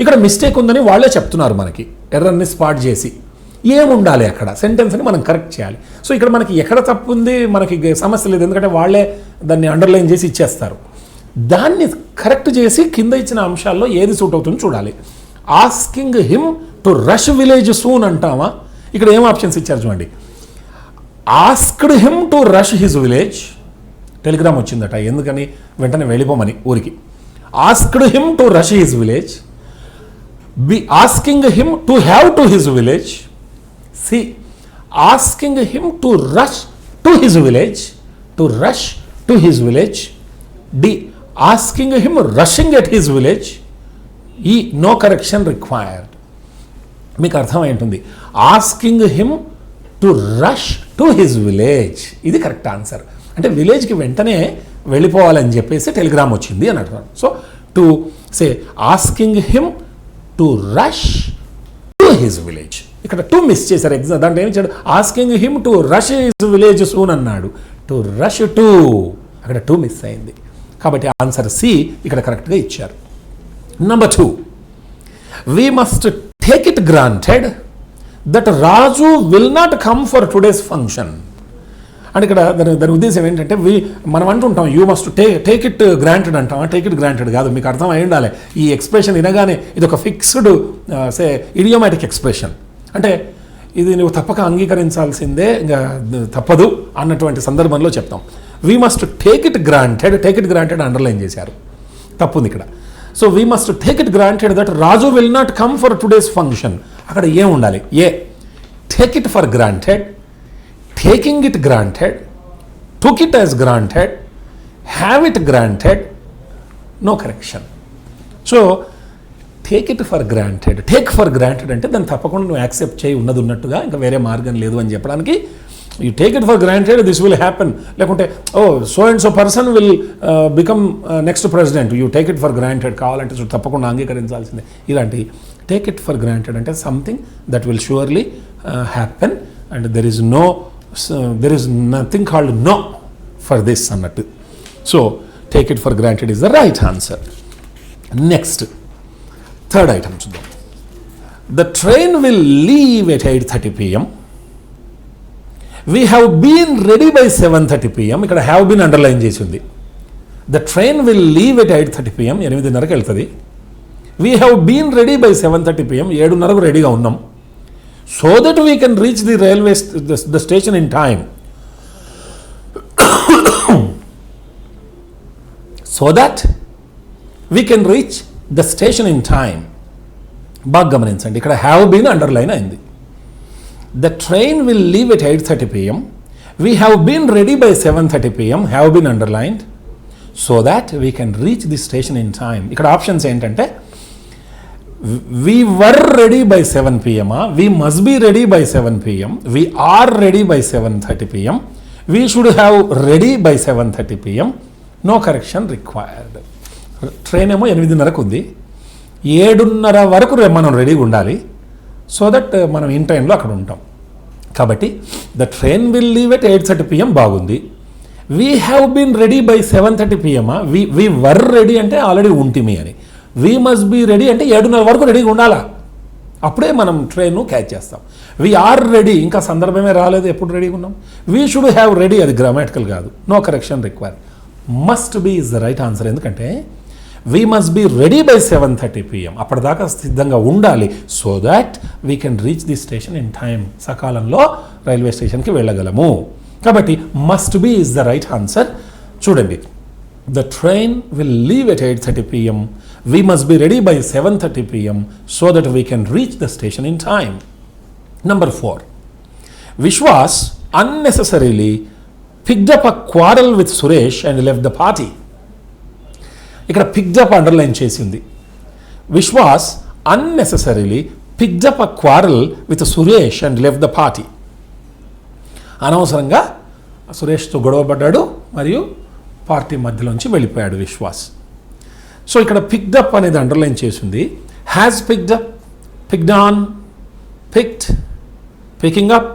ఇక్కడ మిస్టేక్ ఉందని వాళ్ళే చెప్తున్నారు మనకి, ఎర్రర్ని స్పాట్ చేసి. ఏముండాలి అక్కడ, సెంటెన్స్ని మనం కరెక్ట్ చేయాలి. సో ఇక్కడ మనకి ఎక్కడ తప్పు ఉంది మనకి సమస్య లేదు, ఎందుకంటే వాళ్ళే దాన్ని అండర్లైన్ చేసి ఇచ్చేస్తారు. దాన్ని కరెక్ట్ చేసి కింద ఇచ్చిన అంశాల్లో ఏది సూట్ అవుతుందో చూడాలి. Asking him to rush village soon అంటామా, ఇక్కడ ఏం ఆప్షన్స్ ఇచ్చారు చూడండి. Asked him to rush his village, telegram వచ్చిందట ఎందుకని, వెంటనే వెళ్ళిపోమని ఊరికి. Asked him to rush his village, B asking him to have to his village, C asking him to rush to his village, to rush to his village, D asking him rushing at his village, E no correction required. మీకు అర్థమైంటుంది. Asking him to rush to his village ఇది కరెక్ట్ ఆన్సర్. అంటే విలేజ్కి వెంటనే వెళ్ళిపోవాలని చెప్పేసి టెలిగ్రామ్ వచ్చింది అని అంటున్నాను. So to say asking him to rush to his village, ఇక్కడ టు మిస్ చేశారు ఎగ్జామ్. దాంట్లో ఏమి ఇచ్చాడు, asking him to rush his village soon అన్నాడు, టు రష్ టు, అక్కడ టు మిస్ అయింది. కాబట్టి ఆన్సర్ సి ఇక్కడ కరెక్ట్గా ఇచ్చారు. Number 2, we must take it granted that Raju will not come for today's function. అంటే ఇక్కడ దాని ఉద్దేశం ఏంటంటే మనం అంటుంటాం you must take it granted అంటాం. టేక్ ఇట్ గ్రాంటెడ్ కాదు, మీకు అర్థం అయి ఉండాలి. ఈ ఎక్స్ప్రెషన్ వినగానే ఇది ఒక ఫిక్స్డ్ ఇడియోమాటిక్ ఎక్స్ప్రెషన్. అంటే ఇది నువ్వు తప్పక అంగీకరించాల్సిందే, ఇంకా తప్పదు అన్నటువంటి సందర్భంలో చెప్తాం. We must take it granted underline చేశారు, తప్పుంది ఇక్కడ. So we must take it granted that Raju will not come for today's function. అక్కడ ఏం ఉండాలి? Take it for granted, taking it granted, took it as granted, have it granted, no correction. So take it for granted, take for granted అంటే దాన్ని తప్పకుండా నువ్వు యాక్సెప్ట్ చేయి ఉన్నది ఉన్నట్టుగా, ఇంకా వేరే మార్గం లేదు అని చెప్పడానికి. You take it for granted, this will happen. లేకుంటే so and so person will become next president, you take it for granted, కావాలంటే తప్పకుండా అంగీకరించాల్సిందే. ఇలాంటి టేక్ ఇట్ ఫర్ గ్రాంటెడ్ అంటే something that will surely happen and there is nothing called no for this అన్నట్టు. So take it for granted is the right answer. Next third item చూద్దాం. The train will leave at 8:30 PM. We have been ready by 7:30 PM. ఇక్కడ హ్యావ్ బీన్ అండర్లైన్ చేసి ఉంది. The train will leave at 8:30 PM, 8:30కి వెళ్తుంది. We have been ready by 7:30 PM, 7:30కు రెడీగా ఉన్నాం. So that we can reach the railway the station in time. So that we can reach the station in time. బాగా గమనించండి, ఇక్కడ హ్యావ్ బీన్ అండర్లైన్ అయింది. The train will leave at 8:30 PM. We have been ready by 7:30 PM, have been underlined. So that we can reach the station in time. ఇక్కడ ఆప్షన్స్ ఏంటంటే we were ready by 7 PM, we must be ready by 7 PM, we are ready by 7:30 PM, we should have ready by 7:30 PM, no correction required. Train ఏమో 8:30కు ఉంది, 7:30 వరకు మనం రెడీగా ఉండాలి. సో దట్ మనం ఇన్ టైంలో అక్కడ ఉంటాం. కాబట్టి the train will leave at 8:30 PM బాగుంది. We have been ready by 7:30 PM, we were ready అంటే ఆల్రెడీ ఉంటిమి అని. వీ మస్ట్ బీ రెడీ అంటే 7:30 వరకు రెడీగా ఉండాలా, అప్పుడే మనం ట్రైన్ క్యాచ్ చేస్తాం. వీ ఆర్ రెడీ, ఇంకా సందర్భమే రాలేదు, ఎప్పుడు రెడీగా ఉన్నాం. వీ షుడ్ హ్యావ్ రెడీ, అది గ్రామాటికల్ కాదు, no correction required. Must be is the right answer. ఎందుకంటే we must be ready by 7:30 PM, అప్పటిదాకా సిద్ధంగా ఉండాలి. So that we can reach the station in time, సకాలంలో రైల్వే స్టేషన్కి వెళ్ళగలము. కాబట్టి must be is the right answer. చూడండి, the train will leave at 8:30 PM, we must be ready by 7:30 PM, so that we can reach the station in time. Number 4, Vishwas unnecessarily picked up a quarrel with Suresh and left the party. ఇక్కడ picked up అండర్లైన్ చేసి ఉంది. Vishwas unnecessarily picked up a quarrel with Suresh and left the party. అనవసరంగా సురేష్తో గొడవపడ్డాడు మరియు పార్టీ మధ్యలోంచి వెళ్ళిపోయాడు విశ్వాస్. సో ఇక్కడ picked up అనేది అండర్లైన్ చేసి ఉంది. Has picked up, picked on, picked, picking up,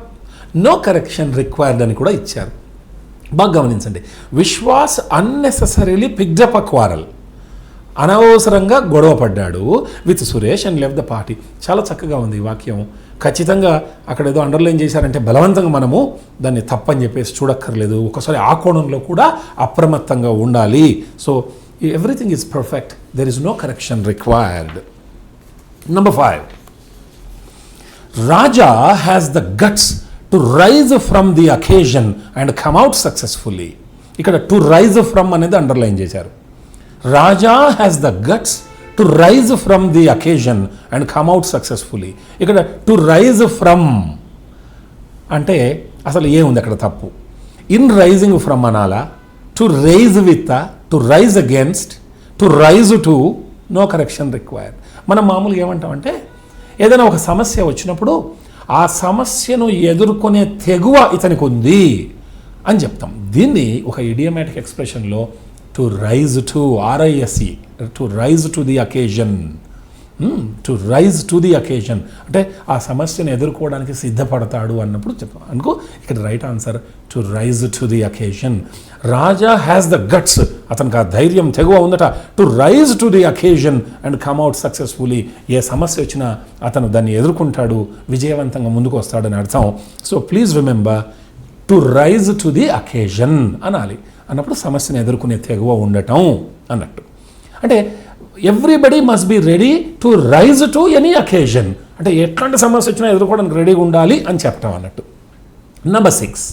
no correction required అని కూడా ఇచ్చారు. బాగా గమనించండి, Vishwas unnecessarily picked up a quarrel, అనవసరంగా గొడవ పడ్డాడు with Suresh and left the party. చాలా చక్కగా ఉంది ఈ వాక్యం. ఖచ్చితంగా అక్కడ ఏదో అండర్లైన్ చేశారంటే బలవంతంగా మనము దాన్ని తప్పని చెప్పేసి చూడక్కర్లేదు. ఒకసారి ఆ కోణంలో కూడా అప్రమత్తంగా ఉండాలి. So everything is perfect, there is no correction required. Number 5, Raja has the guts to rise from the occasion and come out successfully. ఇక్కడ టు రైజ్ ఫ్రమ్ అనేది అండర్లైన్ చేశారు. Raja has the guts to rise from the occasion and come out successfully. ఇక్కడ టు రైజ్ ఫ్రమ్ అంటే అసలు ఏముంది అక్కడ తప్పు? ఇన్ రైజింగ్ ఫ్రమ్ అనాలా, to rise with, to rise against, to rise to, no correction required. మనం మామూలుగా ఏమంటామంటే ఏదైనా ఒక సమస్య వచ్చినప్పుడు ఆ సమస్యను ఎదుర్కొనే తెగువ ఇతనికి ఉంది అని చెప్తాం. దీన్ని ఒక ఇడియోమాటిక్ ఎక్స్ప్రెషన్లో to rise to, R I S E, to rise to the occasion, to rise to the occasion అంటే ఆ సమస్యను ఎదుర్కోవడానికి సిద్ధపడతాడు అన్నప్పుడు చెప్తాం అనుకో. ఇక్కడ right answer to rise to the occasion. Raja has the guts, అతనికి ఆ ధైర్యం తెగువ ఉందట, to rise to the occasion and come out successfully. ఏ సమస్య వచ్చినా అతను దాన్ని ఎదుర్కొంటాడు, విజయవంతంగా ముందుకు వస్తాడని అర్థం. So please remember, to rise to the occasion అనాలి. అన్నప్పుడు సమస్యను ఎదుర్కొనే తెగువ ఉండటం అన్నట్టు. అంటే everybody must be ready to rise to any occasion, అంటే ఎట్లాంటి సమస్య వచ్చినా ఎదుర్కోవడానికి రెడీగా ఉండాలి అని చెప్పటం అన్నట్టు. Number 6,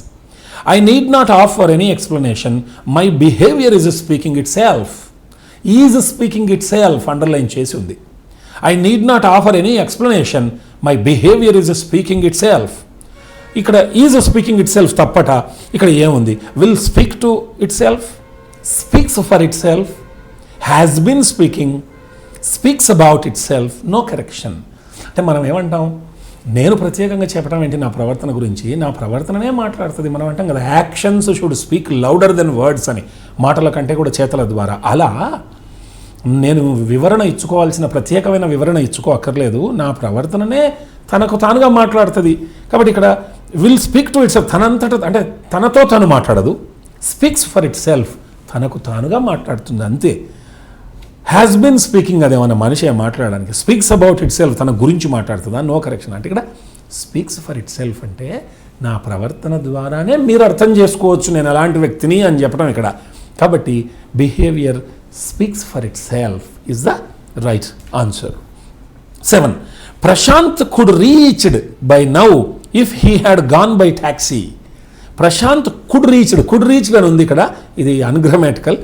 I need not offer any explanation, my behaviour is speaking itself. Is speaking itself underline చేసి ఉంది. I need not offer any explanation, my behaviour is speaking itself. ఇక్కడ ఈజ్ స్పీకింగ్ ఇట్ సెల్ఫ్ తప్పట. ఇక్కడ ఏముంది? Will speak to itself, speaks for itself, has been speaking, speaks about itself, no correction. అంటే మనం ఏమంటాం? నేను ప్రత్యేకంగా చెప్పడం ఏంటి నా ప్రవర్తన గురించి? నా ప్రవర్తననే మాట్లాడుతుంది. మనం అంటాం కదా, actions should speak louder than words అని, మాటల కంటే కూడా చేతల ద్వారా. అలా నేను వివరణ ఇచ్చుకోవాల్సిన ప్రత్యేకమైన వివరణ ఇచ్చుకోక్కర్లేదు. నా ప్రవర్తననే తనకు తానుగా మాట్లాడుతుంది. కాబట్టి ఇక్కడ will speak to it self, తనంతట అంటే తనతో తాను మాట్లాడదు. స్పీక్స్ ఫర్ ఇట్ సెల్ఫ్, తనకు తానుగా మాట్లాడుతుంది అంతే. హ్యాస్ బీన్ స్పీకింగ్, అదేమన్నా మనిషి మాట్లాడడానికి. స్పీక్స్ అబౌట్ ఇట్ సెల్ఫ్, తన గురించి మాట్లాడుతుందా? No correction. అంటే ఇక్కడ స్పీక్స్ ఫర్ ఇట్ సెల్ఫ్ అంటే నా ప్రవర్తన ద్వారానే మీరు అర్థం చేసుకోవచ్చు నేను అలాంటి వ్యక్తిని అని చెప్పడం ఇక్కడ. కాబట్టి behaviour speaks for itself is the right answer. 7, Prashant could reached by now if he had gone by taxi. Prashant could reached అని ఉంది ఇక్కడ, ఇది ungrammatical.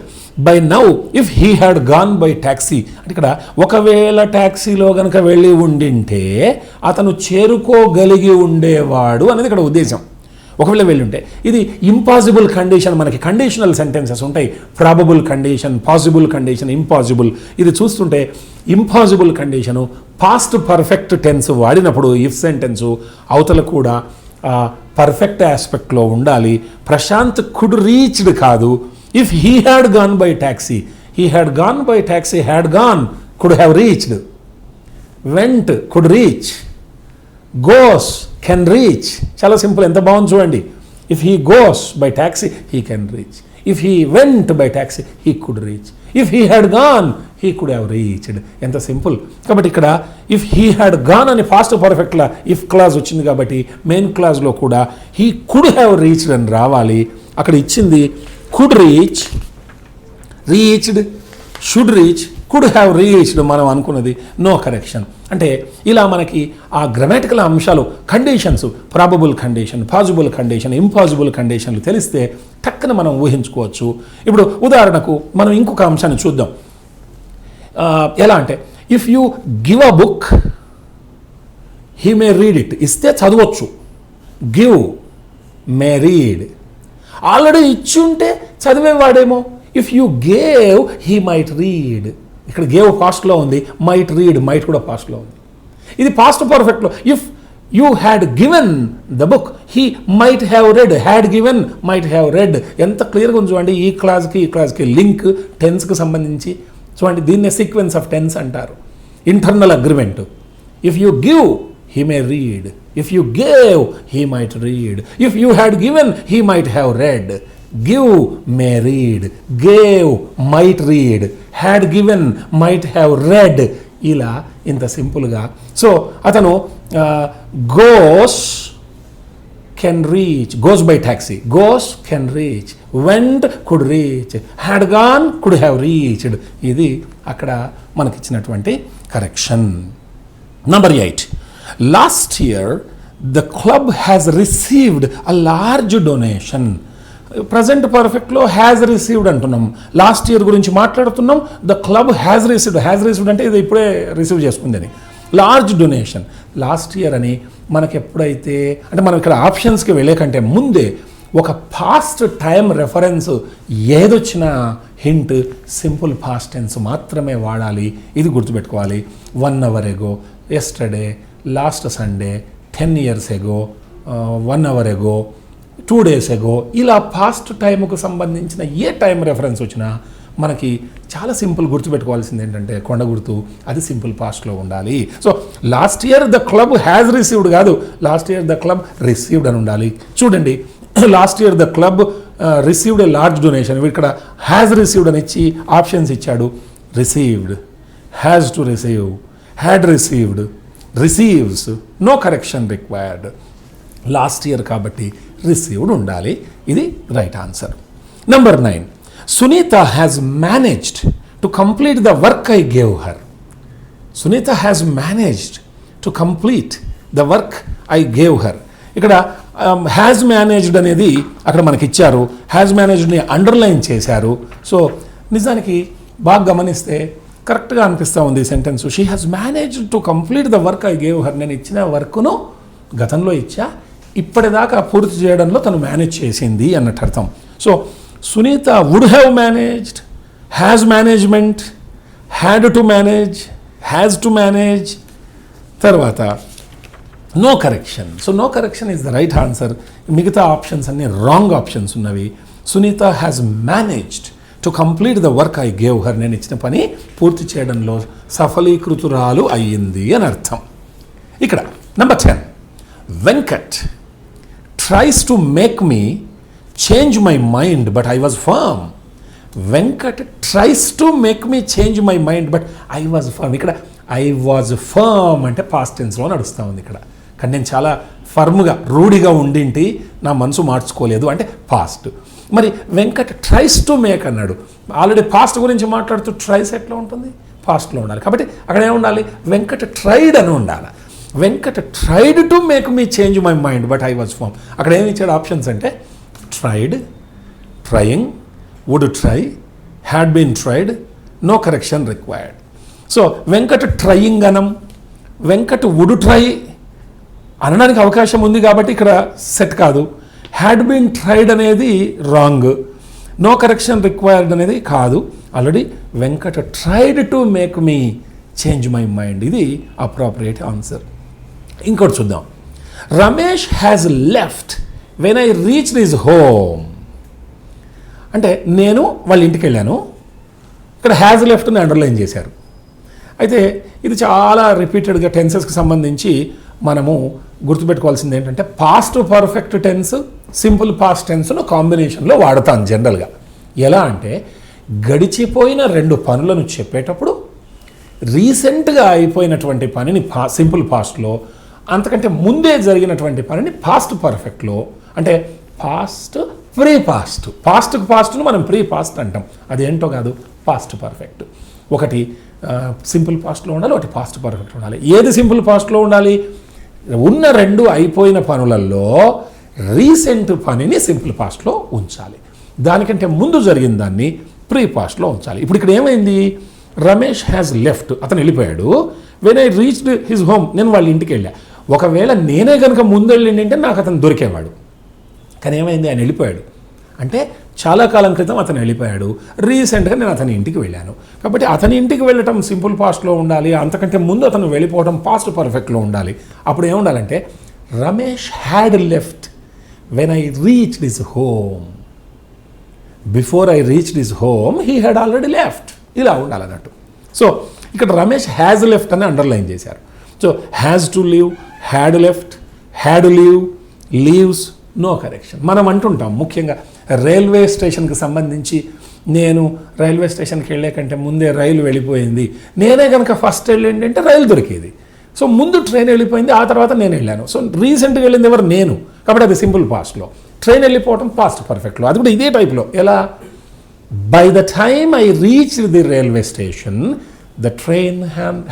By now if he had gone by taxi అంటే ఇక్కడ ఒకవేళ ట్యాక్సీలో కనుక వెళ్ళి ఉండింటే అతను చేరుకోగలిగి ఉండేవాడు అనేది ఇక్కడ ఉద్దేశం. ఒకవేళ వెళ్ళుంటే ఇది ఇంపాసిబుల్ కండిషన్. మనకి కండిషనల్ సెంటెన్సెస్ ఉంటాయి, probable condition, possible condition, impossible. ఇది చూస్తుంటే impossible condition past perfect tense వాడినప్పుడు ఇఫ్ సెంటెన్సు అవతల కూడా పర్ఫెక్ట్ ఆస్పెక్ట్లో ఉండాలి. ప్రశాంత్ కుడ్ రీచ్డ్ కాదు, if he had gone by taxi, he had gone by taxi, had gone could have reached, went could reach, goes can reach. చాలా సింపుల్, ఎంత బాగుంది చూడండి. If he goes by taxi he can reach, if he went by taxi he could reach, if he had gone he could have reached. ఎంత సింపుల్. కాబట్టి ఇక్కడ ఇఫ్ హీ హ్యాడ్ గాన్ అని ఫాస్ట్ పర్ఫెక్ట్లా ఇఫ్ క్లాజ్ వచ్చింది కాబట్టి మెయిన్ క్లాజ్లో కూడా హీ కుడ్ హ్యావ్ రీచ్డ్ అని రావాలి. అక్కడ ఇచ్చింది could reach, reached, should reach, could have reached మనం అనుకున్నది. No correction. అంటే ఇలా మనకి ఆ గ్రామాటికల్ అంశాలు, conditions, probable condition, possible condition, impossible కండిషన్లు తెలిస్తే టక్కున మనం ఊహించుకోవచ్చు. ఇప్పుడు ఉదాహరణకు మనం ఇంకొక అంశాన్ని చూద్దాం. ఎలా అంటే if you give a book he may read it. ఇస్తే చదవచ్చు. Give, may read. ఆల్రెడీ ఇచ్చి ఉంటే చదివేవాడేమో. If you gave he might read. ఇక్కడ గేవ్ పాస్ట్లో ఉంది, మైట్ రీడ్, మైట్ కూడా పాస్ట్లో ఉంది. ఇది పాస్ట్ పర్ఫెక్ట్లో. If you had given the book he might have read, had given might have read. ఎంత క్లియర్గా ఉంది చూడండి. ఈ క్లాజ్కి లింక్ టెన్స్కి సంబంధించి చూడండి. దీన్నే సీక్వెన్స్ ఆఫ్ టెన్స్ అంటారు, internal agreement. If you give he may read, if you gave he might read, if you had given he might have red. Give, may read, gave, might read, had given, might have red. ఇలా ఇంత సింపుల్గా. సో అతను goes can reach, goes by taxi, goes can reach, vent could reach, had gone could have reached. ఇది అక్కడ మనకిచ్చినటువంటి correction. Number 8, last year the club has received a large donation. Present పర్ఫెక్ట్లో హ్యాజ్ రిసీవ్డ్ అంటున్నాం, లాస్ట్ ఇయర్ గురించి మాట్లాడుతున్నాం. ద క్లబ్ హ్యాజ్ రిసీవ్డ్ అంటే ఇది ఇప్పుడే రిసీవ్ చేసుకుంది అని. లార్జ్ డొనేషన్ లాస్ట్ ఇయర్ అని మనకి ఎప్పుడైతే అంటే మనం ఇక్కడ ఆప్షన్స్కి వెళ్ళే కంటే ముందే ఒక పాస్ట్ టైం రెఫరెన్స్ ఏదొచ్చినా హింట్ సింపుల్ పాస్ట్ టెన్స్ మాత్రమే వాడాలి. ఇది గుర్తుపెట్టుకోవాలి. 1 hour ago, yesterday, last Sunday, 10 years ago, 1 hour ago, 2 days ago. ఇలా పాస్ట్ టైంకు సంబంధించిన ఏ టైం రెఫరెన్స్ వచ్చినా మనకి చాలా సింపుల్ గుర్తుపెట్టుకోవాల్సింది ఏంటంటే కొండ గుర్తు, అది సింపుల్ పాస్ట్లో ఉండాలి. So last year the club has received కాదు, last year the club received అని ఉండాలి. చూడండి, last year the club received a large donation. ఇక్కడ హ్యాజ్ రిసీవ్డ్ అని ఇచ్చి ఆప్షన్స్ ఇచ్చాడు. Received, has to receive, had received, receives, no correction required. Last year కాబట్టి రిసీవ్డ్ ఉండాలి. ఇది right answer. Number 9, Sunita has managed to complete the work I gave her. Sunita has managed to complete the work I gave her. ఇక్కడ హ్యాజ్ మేనేజ్డ్ అనేది అక్కడ మనకి ఇచ్చారు, హ్యాజ్ మేనేజ్డ్ని అండర్లైన్ చేశారు. సో నిజానికి బాగా గమనిస్తే కరెక్ట్గా అనిపిస్తూ ఉంది ఈ sentence. She has managed to complete the work I gave her. నేను ఇచ్చిన వర్క్ను గతంలో ఇచ్చా, ఇప్పటిదాకా పూర్తి చేయడంలో తను మేనేజ్ చేసింది అన్నట్టు అర్థం. So Sunita would have managed, has management, had to manage, has to manage. తర్వాత no correction. So no correction is the right answer. మిగతా ఆప్షన్స్ అన్నీ రాంగ్ ఆప్షన్స్ ఉన్నవి. Sunita has managed to complete the work I gave her. నేను ఇచ్చిన పని పూర్తి చేయడంలో సఫలీకృతురాలు అయ్యింది అని అర్థం. ఇక్కడ number 10, Venkat tries to make me change my mind but I was firm. Venkat tries to make me change my mind but I was firm. ఇక్కడ ఐ వాజ్ ఫర్మ్ అంటే పాస్ట్ టెన్స్లో నడుస్తూ ఉంది ఇక్కడ. కానీ నేను చాలా ఫర్మ్గా రూఢిగా ఉండింటి, నా మనసు మార్చుకోలేదు అంటే పాస్ట్. మరి వెంకట్ ట్రైస్ టు మేక్ అన్నాడు, ఆల్రెడీ పాస్ట్ గురించి మాట్లాడుతూ ట్రైస్ ఎట్లా ఉంటుంది, పాస్ట్లో ఉండాలి. కాబట్టి అక్కడ ఏముండాలి, వెంకట్ ట్రైడ్ అని ఉండాలి. Venkat tried to make me change my mind but I was firm. అక్కడ ఏమి ఇచ్చాడు ఆప్షన్స్ అంటే tried, trying, would try, had been tried, no correction required. So Venkat trying అనం, వెంకట్ వుడ్ ట్రై అనడానికి అవకాశం ఉంది కాబట్టి ఇక్కడ సెట్ కాదు. హ్యాడ్ బీన్ ట్రైడ్ అనేది రాంగ్, నో కరెక్షన్ రిక్వైర్డ్ అనేది కాదు. Already Venkat tried to make me change my mind, ఇది అప్రోప్రియేట్ ఆన్సర్. ఇంకోటి చూద్దాం. Ramesh has left when I reached his home. అంటే నేను వాళ్ళ ఇంటికి వెళ్ళాను, ఇక్కడ హ్యాజ్ లెఫ్ట్ని అండర్లైన్ చేశారు. అయితే ఇది చాలా రిపీటెడ్గా టెన్సెస్కి సంబంధించి మనము గుర్తుపెట్టుకోవాల్సింది ఏంటంటే past perfect tense, simple past టెన్స్ను కాంబినేషన్లో వాడతాను జనరల్గా. ఎలా అంటే గడిచిపోయిన 2 పనులను చెప్పేటప్పుడు రీసెంట్గా అయిపోయినటువంటి పనిని సింపుల్ పాస్ట్లో, అంతకంటే ముందే జరిగినటువంటి పనిని పాస్ట్ పర్ఫెక్ట్లో, అంటే పాస్ట్ ప్రీ పాస్ట్, పాస్ట్కి పాస్ట్ను మనం ప్రీ పాస్ట్ అంటాం, అదేంటో కాదు పాస్ట్ పర్ఫెక్ట్. ఒకటి సింపుల్ పాస్ట్లో ఉండాలి, ఒకటి పాస్ట్ పర్ఫెక్ట్ ఉండాలి. ఏది సింపుల్ పాస్ట్లో ఉండాలి, ఉన్న 2 అయిపోయిన పనులలో రీసెంట్ పనిని సింపుల్ పాస్ట్లో ఉంచాలి, దానికంటే ముందు జరిగిన దాన్ని ప్రీ పాస్ట్లో ఉంచాలి. ఇప్పుడు ఇక్కడ ఏమైంది, రమేష్ హ్యాజ్ లెఫ్ట్, అతను వెళ్ళిపోయాడు. When I reached his home, నేను వాళ్ళ ఇంటికి వెళ్ళా. ఒకవేళ నేనే కనుక ముందు వెళ్ళింటే నాకు అతను దొరికేవాడు, కానీ ఏమైంది, ఆయన వెళ్ళిపోయాడు. అంటే చాలా కాలం క్రితం అతను వెళ్ళిపోయాడు, రీసెంట్గా నేను అతని ఇంటికి వెళ్ళాను. కాబట్టి అతని ఇంటికి వెళ్ళటం సింపుల్ పాస్ట్లో ఉండాలి, అంతకంటే ముందు అతను వెళ్ళిపోవడం పాస్ట్ పర్ఫెక్ట్లో ఉండాలి. అప్పుడు ఏముండాలంటే Ramesh had left when I reached his home, before I reached his home he had already left, ఇలా ఉండాలన్నట్టు. సో ఇక్కడ రమేష్ హ్యాజ్ లెఫ్ట్ అని అండర్లైన్ చేశారు. So has to leave, had left, had leave, leaves, no correction. మనం అంటుంటాం ముఖ్యంగా రైల్వే స్టేషన్కి సంబంధించి, నేను రైల్వే స్టేషన్కి వెళ్ళే కంటే ముందే రైలు వెళ్ళిపోయింది, నేనే కనుక ఫస్ట్ వెళ్ళింది అంటే రైలు దొరికేది. సో ముందు ట్రైన్ వెళ్ళిపోయింది, ఆ తర్వాత నేను వెళ్ళాను. సో రీసెంట్గా వెళ్ళింది ఎవరు, నేను, కాబట్టి అది సింపుల్ పాస్ట్లో. ట్రైన్ వెళ్ళిపోవడం పాస్ట్ పర్ఫెక్ట్లో, అది కూడా ఇదే టైప్లో. ఎలా, by the time I reached the railway station the train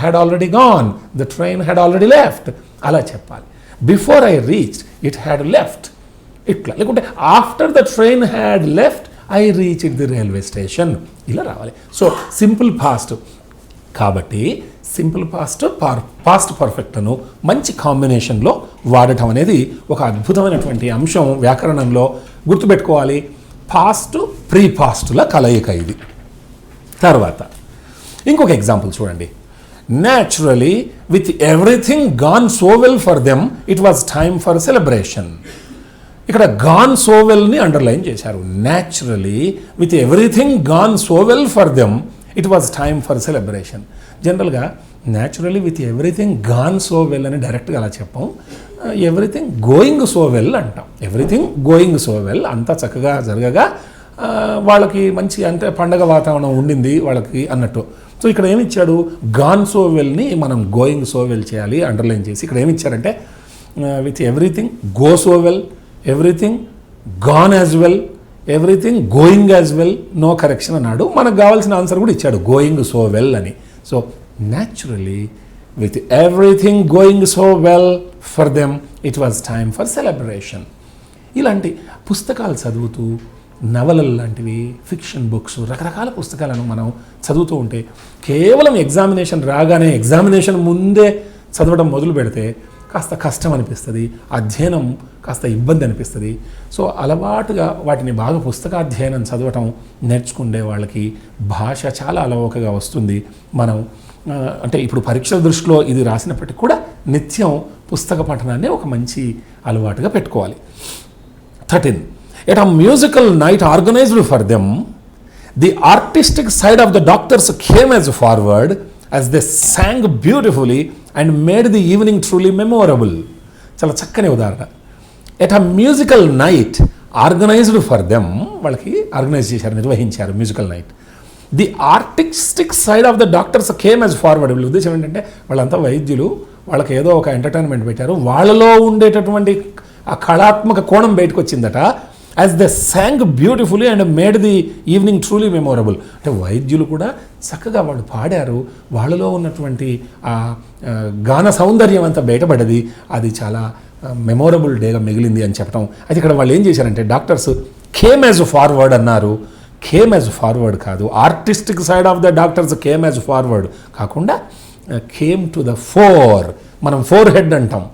had already gone, the train had already left, అలా చెప్పాలి. Before I reached it had left, ఇట్లా. లేకుంటే after the train had left I reached the railway station, ఇలా రావాలి. సో సింపుల్ పాస్ట్ కాబట్టి సింపుల్ పాస్ట్ పాస్ట్ పర్ఫెక్ట్ను మంచి కాంబినేషన్లో వాడటం అనేది ఒక అద్భుతమైనటువంటి అంశం వ్యాకరణంలో. గుర్తుపెట్టుకోవాలి, పాస్ట్ ప్రీ పాస్టుల కలయిక ఇది. తర్వాత ఇంకొక ఎగ్జాంపుల్ చూడండి. Naturally with everything gone so well for them it was time for celebration. ఇక్కడ గాన్ సో వెల్ని అండర్లైన్ చేశారు. Naturally with everything gone so well for them it was time for celebration. జనరల్గా naturally with everything gone so well అని డైరెక్ట్గా అలా చెప్పాం, ఎవ్రీథింగ్ గోయింగ్ సో వెల్ అంటాం. ఎవ్రీథింగ్ గోయింగ్ సో వెల్, అంతా చక్కగా జరగగా వాళ్ళకి మంచి అంటే పండగ వాతావరణం ఉండింది వాళ్ళకి అన్నట్టు. సో ఇక్కడ ఏమి ఇచ్చాడు, గాన్ సో వెల్ని మనం గోయింగ్ సో వెల్ చేయాలి అండర్లైన్ చేసి. ఇక్కడ ఏమి ఇచ్చారంటే with everything go so well, everything gone as well, everything going as well, no correction అన్నాడు. మనకు కావాల్సిన ఆన్సర్ కూడా ఇచ్చాడు, గోయింగ్ సో వెల్ అని. So naturally with everything going so well for them it was time for celebration. ఇలాంటి పుస్తకాలు చదువుతూ, నవలలు లాంటివి, ఫిక్షన్ బుక్స్, రకరకాల పుస్తకాలను మనం చదువుతూ ఉంటే కేవలం ఎగ్జామినేషన్ రాగానే ఎగ్జామినేషన్ ముందే చదవడం మొదలు పెడితే కాస్త కష్టం అనిపిస్తుంది, అధ్యయనం కాస్త ఇబ్బంది అనిపిస్తుంది. సో అలవాటుగా వాటిని బాగా పుస్తకాధ్యయనం చదవటం నేర్చుకునే వాళ్ళకి భాష చాలా అలవోకగా వస్తుంది. మనం అంటే ఇప్పుడు పరీక్షల దృష్టిలో ఇది రాసినప్పటికీ కూడా నిత్యం పుస్తక పఠనాన్ని ఒక మంచి అలవాటుగా పెట్టుకోవాలి. 13. At a musical night organized for them, the artistic side of the doctors came as forward as they sang beautifully and made the evening truly memorable. చాలా చక్కని ఉదాహరణ. At a musical night organized for them, వాళ్ళకి ఆర్గనైజ్ చేశారు, నిర్వహించారు musical night. The artistic side of the doctors came as forward. వీళ్ళ ఉద్దేశం ఏంటంటే వాళ్ళంతా వైద్యులు, వాళ్ళకి ఏదో ఒక ఎంటర్టైన్మెంట్ పెట్టారు, వాళ్ళలో ఉండేటటువంటి ఆ కళాత్మక కోణం బయటకు వచ్చిందట. As the song beautifully and made the evening truly memorable. అంటే వైద్యులు కూడా చక్కగా వాళ్ళు పాడారు, వాళ్ళలో ఉన్నటువంటి ఆ గాన సౌందర్యం అంతా బయటపడ్డది, అది చాలా మెమొరబుల్ డేగా మిగిలింది అని చెప్పడం. అయితే ఇక్కడ వాళ్ళు ఏం చేశారంటే డాక్టర్స్ కేమ్ యాజ్ ఫార్వర్డ్ అన్నారు. కేమ్ యాజ్ ఫార్వర్డ్ కాదు, artistic side of the doctors came as forward కాకుండా కేమ్ టు ద ఫోర్. మనం ఫోర్ హెడ్ అంటాం,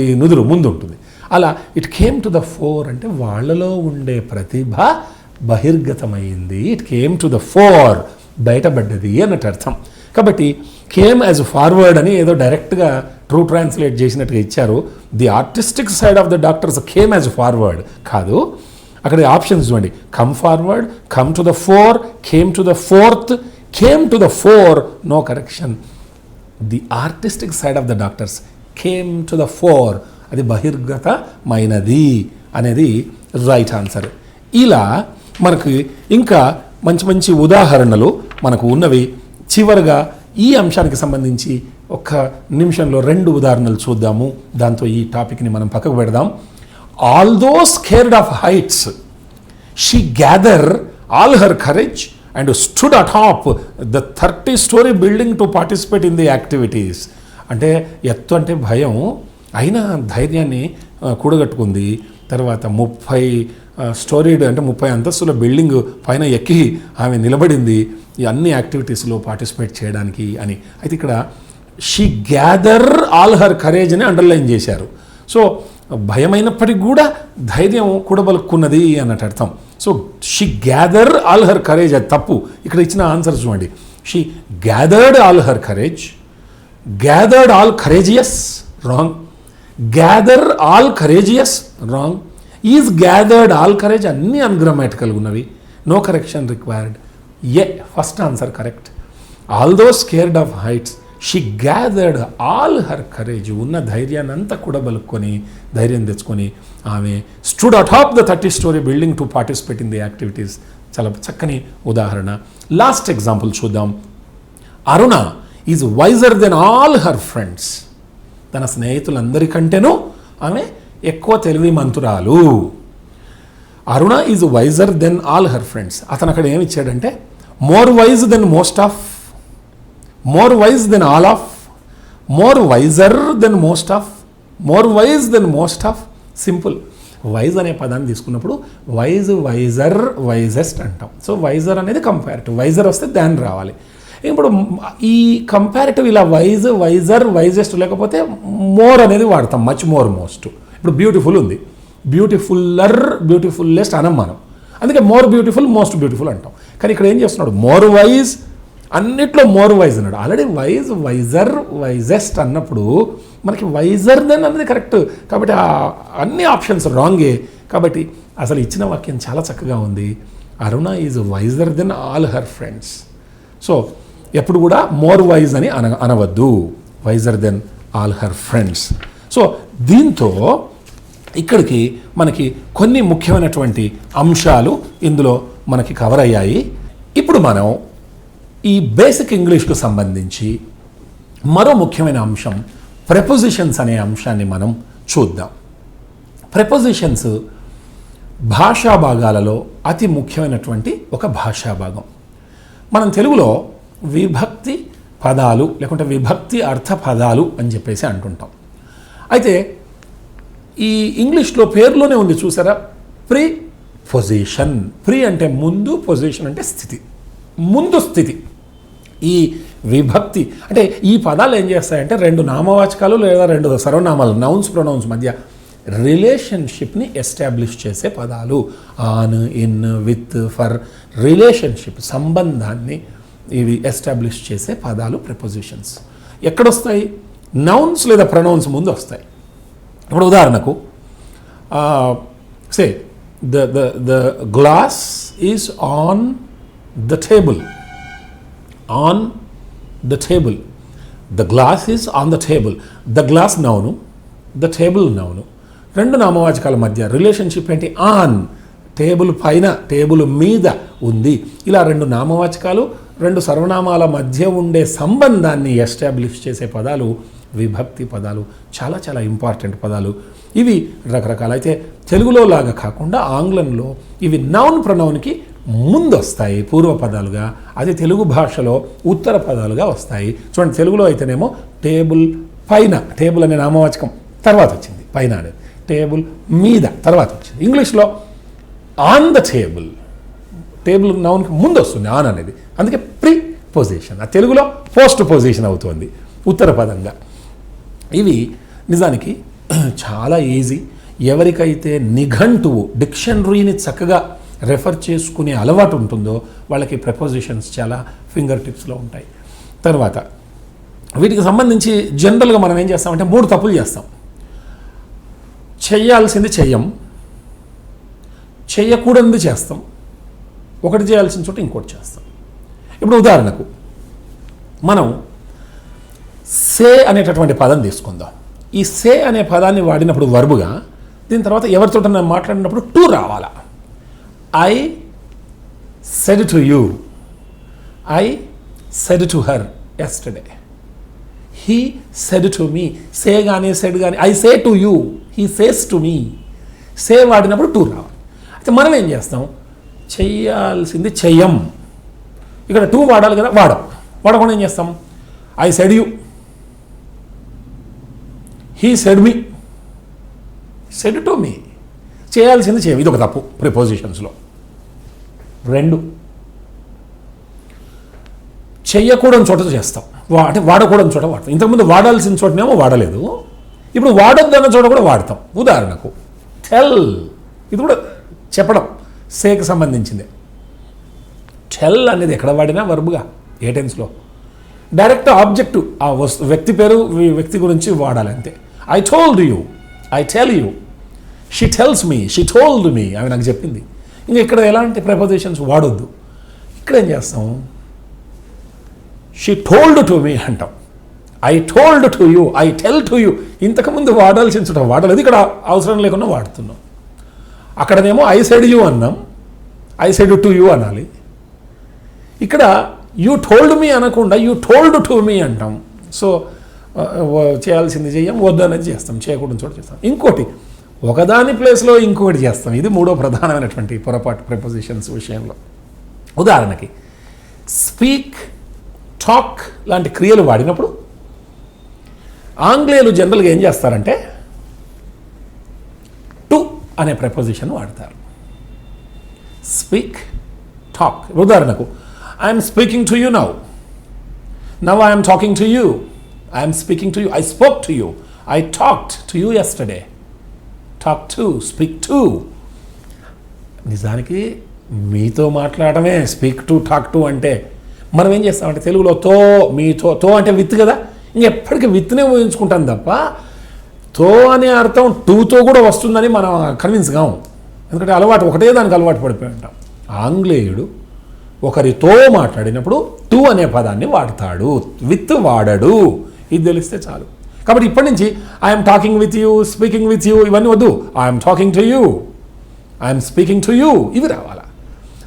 ఈ నుదురు ముందు ఉంటుంది, అలా it came to the fore అంటే వాళ్ళలో ఉండే ప్రతిభ బహిర్గతమైంది. It came to the fore, బయటపడ్డది అన్నట్టు అర్థం. కాబట్టి కేమ్ యాజ్ ఫార్వర్డ్ అని ఏదో డైరెక్ట్గా ట్రూ ట్రాన్స్లేట్ చేసినట్టుగా ఇచ్చారు. The artistic side of the doctors came as forward కాదు. అక్కడ ఆప్షన్స్ చూడండి, come forward, come to the fore, came to the fourth, came to the fore, no correction. The artistic side of the doctors came to the fore, అది బహిర్గతమైనది అనేది రైట్ ఆన్సర్. ఇలా మనకి ఇంకా మంచి మంచి ఉదాహరణలు మనకు ఉన్నవి. చివరగా ఈ అంశానికి సంబంధించి ఒక్క నిమిషంలో 2 ఉదాహరణలు చూద్దాము, దాంతో ఈ టాపిక్ని మనం పక్కకు పెడదాం. Although scared of heights, she gathered all her courage and stood atop the 30-story building to participate in the activities. అంటే ఎత్తు అంటే భయం, అయినా ధైర్యాన్ని కూడగట్టుకుంది. తర్వాత 30 స్టోరీడ్ అంటే 30 అంతస్తుల బిల్డింగ్ పైన ఎక్కి ఆమె నిలబడింది ఈ అన్ని యాక్టివిటీస్లో పార్టిసిపేట్ చేయడానికి అని. అయితే ఇక్కడ she gather all her courage అని అండర్లైన్ చేశారు. సో భయమైనప్పటికీ కూడా ధైర్యం కూడబలుక్కున్నది అన్నట్టు అర్థం. So she gather all her courage, అది తప్పు. ఇక్కడ ఇచ్చిన ఆన్సర్ చూడండి, she gathered all her courage, gathered all courageous, wrong. Gather all courageous, wrong. Is gathered all courage, అన్నీ అన్గ్రామాటికల్ ఉన్నవి, no correction required. First answer correct. Although scared of heights, she gathered all her courage, ఉన్న ధైర్యాన్ని అంతా కూడా బలుక్కొని ధైర్యం తెచ్చుకొని ఆమె stood atop the 30-story building to participate in the activities. చాలా చక్కని ఉదాహరణ. లాస్ట్ ఎగ్జాంపుల్ చూద్దాం. Aruna is wiser than all her friends. తన స్నేహితులందరికంటేనూ ఆమె ఎక్కువ తెలివిమంతురాలు. Aruna is wiser than all her friends. అతను అక్కడ ఏమి ఇచ్చాడంటే more wise than most of, more wise than all of, more wiser than most of, more wise than most of. Simple. Wise అనే పదాన్ని తీసుకున్నప్పుడు వైజ్, వైజర్, వైజెస్ట్ అంటాం. సో వైజర్ అనేది కంపారిటివ్, వైజర్ వస్తే దాన్ని రావాలి. ఇప్పుడు ఈ కంపారిటివ్ ఇలా వైజ్, వైజర్, వైజెస్ట్ లేకపోతే మోర్ అనేది వాడతాం, మచ్ మోర్, మోస్ట్. ఇప్పుడు బ్యూటిఫుల్ ఉంది, బ్యూటిఫుల్లర్, బ్యూటిఫుల్లెస్ట్ అనం మనం, అందుకే మోర్ బ్యూటిఫుల్, మోస్ట్ బ్యూటిఫుల్ అంటాం. కానీ ఇక్కడ ఏం చేస్తున్నాడు, మోర్ వైజ్, అన్నిట్లో మోర్ వైజ్ అన్నాడు. ఆల్రెడీ వైజ్, వైజర్, వైజెస్ట్ అన్నప్పుడు మనకి వైజర్ దెన్ అన్నది కరెక్ట్. కాబట్టి అన్ని ఆప్షన్స్ రాంగే. కాబట్టి అసలు ఇచ్చిన వాక్యం చాలా చక్కగా ఉంది. Aruna is wiser than all her friends. So ఎప్పుడు కూడా మోర్ వైజ్ అని అనవద్దు, wiser than all her friends. So దీంతో ఇక్కడికి మనకి కొన్ని ముఖ్యమైనటువంటి అంశాలు ఇందులో మనకి కవర్ అయ్యాయి. ఇప్పుడు మనం ఈ బేసిక్ ఇంగ్లీష్కు సంబంధించి మరో ముఖ్యమైన అంశం ప్రెపోజిషన్స్ అనే అంశాన్ని మనం చూద్దాం. ప్రెపోజిషన్స్ భాషా భాగాలలో అతి ముఖ్యమైనటువంటి ఒక భాషా భాగం. మనం తెలుగులో విభక్తి పదాలు లేకుంటే విభక్తి అర్థ పదాలు అని చెప్పేసి అంటుంటాం. అయితే ఈ ఇంగ్లీష్లో పేరులోనే ఉంది చూసారా, ప్రీ పొజిషన్. ప్రీ అంటే ముందు, పొజిషన్ అంటే స్థితి, ముందు స్థితి. ఈ విభక్తి అంటే ఈ పదాలు ఏం చేస్తాయంటే రెండు నామవాచకాలు లేదా రెండు సర్వనామాలు, నౌన్స్ ప్రొనౌన్స్ మధ్య రిలేషన్షిప్ని ఎస్టాబ్లిష్ చేసే పదాలు. On, in, with, for, relationship, సంబంధాన్ని ఇవి ఎస్టాబ్లిష్ చేసే పదాలు ప్రిపోజిషన్స్. ఎక్కడొస్తాయి? నౌన్స్ లేదా ప్రొనౌన్స్ ముందు వస్తాయి. ఇప్పుడు ఉదాహరణకు say the glass is on the table. On the table, the glass is on the table. The glass noun, the table noun. రెండు నామవాచకాల మధ్య రిలేషన్షిప్ ఏంటి? ఆన్, టేబుల్ పైన, టేబుల్ మీద ఉంది. ఇలా రెండు నామవాచకాలు రెండు సర్వనామాల మధ్య ఉండే సంబంధాన్ని ఎస్టాబ్లిష్ చేసే పదాలు విభక్తి పదాలు. చాలా చాలా ఇంపార్టెంట్ పదాలు ఇవి. రకరకాల అయితే తెలుగులో లాగా కాకుండా ఆంగ్లంలో ఇవి నౌన్ ప్రొనౌన్కి ముందు వస్తాయి పూర్వ పదాలుగా. అది తెలుగు భాషలో ఉత్తర పదాలుగా వస్తాయి. చూడండి, తెలుగులో అయితేనేమో టేబుల్ పైన, టేబుల్ అనే నామవాచకం తర్వాత వచ్చింది, పైన అనేది టేబుల్ మీద తర్వాత వచ్చింది. ఇంగ్లీష్లో ఆన్ ద టేబుల్, టేబుల్ నౌన్కి ముందు వస్తుంది ఆన్ అనేది, అందుకే ప్రీ పొజిషన్. ఆ తెలుగులో పోస్ట్ పొజిషన్ అవుతుంది ఉత్తర పదంగా. ఇవి నిజానికి చాలా ఈజీ. ఎవరికైతే నిఘంటువు, డిక్షనరీని చక్కగా రెఫర్ చేసుకునే అలవాటు ఉంటుందో వాళ్ళకి ప్రపోజిషన్స్ చాలా ఫింగర్ టిప్స్లో ఉంటాయి. తర్వాత వీటికి సంబంధించి జనరల్గా మనం ఏం చేస్తామంటే మూడు తప్పులు చేస్తాం. చేయాల్సింది చెయ్యం, చేయకూడనిది చేస్తాం, ఒకటి చేయాల్సిన చోట ఇంకోటి చేస్తాం. ఇప్పుడు ఉదాహరణకు మనం సే అనేటటువంటి పదం తీసుకుందాం. ఈ సే అనే పదాన్ని వాడినప్పుడు వర్బుగా, దీని తర్వాత ఎవరితో మాట్లాడినప్పుడు టు రావాలా. I said to you, I said to her yesterday, he said to me. Say కానీ సెడ్ కానీ, I say to you, he says to me. Say వాడినప్పుడు టు రావాలి. అయితే మనం ఏం చేస్తాం? చెయ్యాల్సింది చెయ్యం, ఇక్కడ టు వాడాలి కదా, వాడకుండా ఏం చేస్తాం? I said you, he said me, said to me. చేయాల్సింది చేయం, ఇది ఒక తప్పు ప్రిపోజిషన్స్లో. రెండు, చెయ్యకూడని చోట చేస్తాం, అంటే వాడకూడని చోట వాడతాం. ఇంతకుముందు వాడాల్సిన చోటనేమో వాడలేదు, ఇప్పుడు వాడొద్దన్న చోట కూడా వాడతాం. ఉదాహరణకు టెల్, ఇది కూడా చెప్పడం, సేకి సంబంధించింది. టెల్ అనేది ఎక్కడ వాడినా వర్బుగా, ఏ టెన్స్లో. డైరెక్ట్ ఆబ్జెక్టు, ఆ వ్యక్తి పేరు, వ్యక్తి గురించి వాడాలి అంతే. I told you, I tell you, she tells me, she told me, ఆమె నాకు చెప్పింది. ఇంకా ఇక్కడ ఎలాంటి ప్రపోజిషన్స్ వాడొద్దు. ఇక్కడ ఏం చేస్తాం? షీ టోల్డ్ టు మీ అంటాం, I told to you, I tell to you. ఇంతకుముందు వాడాల్సిన చోట వాడలేదు, ఇక్కడ అవసరం లేకుండా వాడుతున్నాం. అక్కడనేమో ఐ సెడ్ యూ అన్నాం, ఐ సెడ్ టు యూ అనాలి. ఇక్కడ యూ టోల్డ్ మీ అనకుండా యూ టోల్డ్ టు మీ అంటాం. సో చేయాల్సింది చెయ్యం, వద్దు అనేది చేస్తాం, చేయకూడని చోట చేస్తాం. ఇంకోటి, ఒకదాని ప్లేస్లో ఇంకొకటి చేస్తాం. ఇది మూడో ప్రధానమైనటువంటి పొరపాటు ప్రిపోజిషన్స్ విషయంలో. ఉదాహరణకి స్పీక్, టాక్ లాంటి క్రియలు వాడినప్పుడు ఆంగ్లేయులు జనరల్గా ఏం చేస్తారంటే టు అనే ప్రపోజిషన్ వాడతారు. Speak, talk. ఉదాహరణకు I'm speaking to you now, now I'm talking to you, I'm speaking to you, I spoke to you, I talked to you yesterday. Talk to, speak to. నిజానికి మీతో మాట్లాడమే స్పీక్ టు, టాక్ టు అంటే. మనం ఏం చేస్తామంటే తెలుగులో తో, మీతో, తో అంటే విత్ కదా, ఇంకెప్పటికీ విత్నే ఊహించుకుంటాం తప్ప తో అనే అర్థం టూతో కూడా వస్తుందని మనం కన్విన్స్ కాము. ఎందుకంటే అలవాటు, ఒకటే దానికి అలవాటు పడిపోయి ఉంటాం. ఆంగ్లేయుడు ఒకరితో మాట్లాడినప్పుడు టు అనే పదాన్ని వాడతాడు, విత్ వాడడు. ఇది తెలిస్తే చాలు. కాబట్టి ఇప్పటి నుంచి I'm talking with you, speaking with you ఇవన్నీ వద్దు. I'm talking to you, I'm speaking to you, ఇవి రావాలా.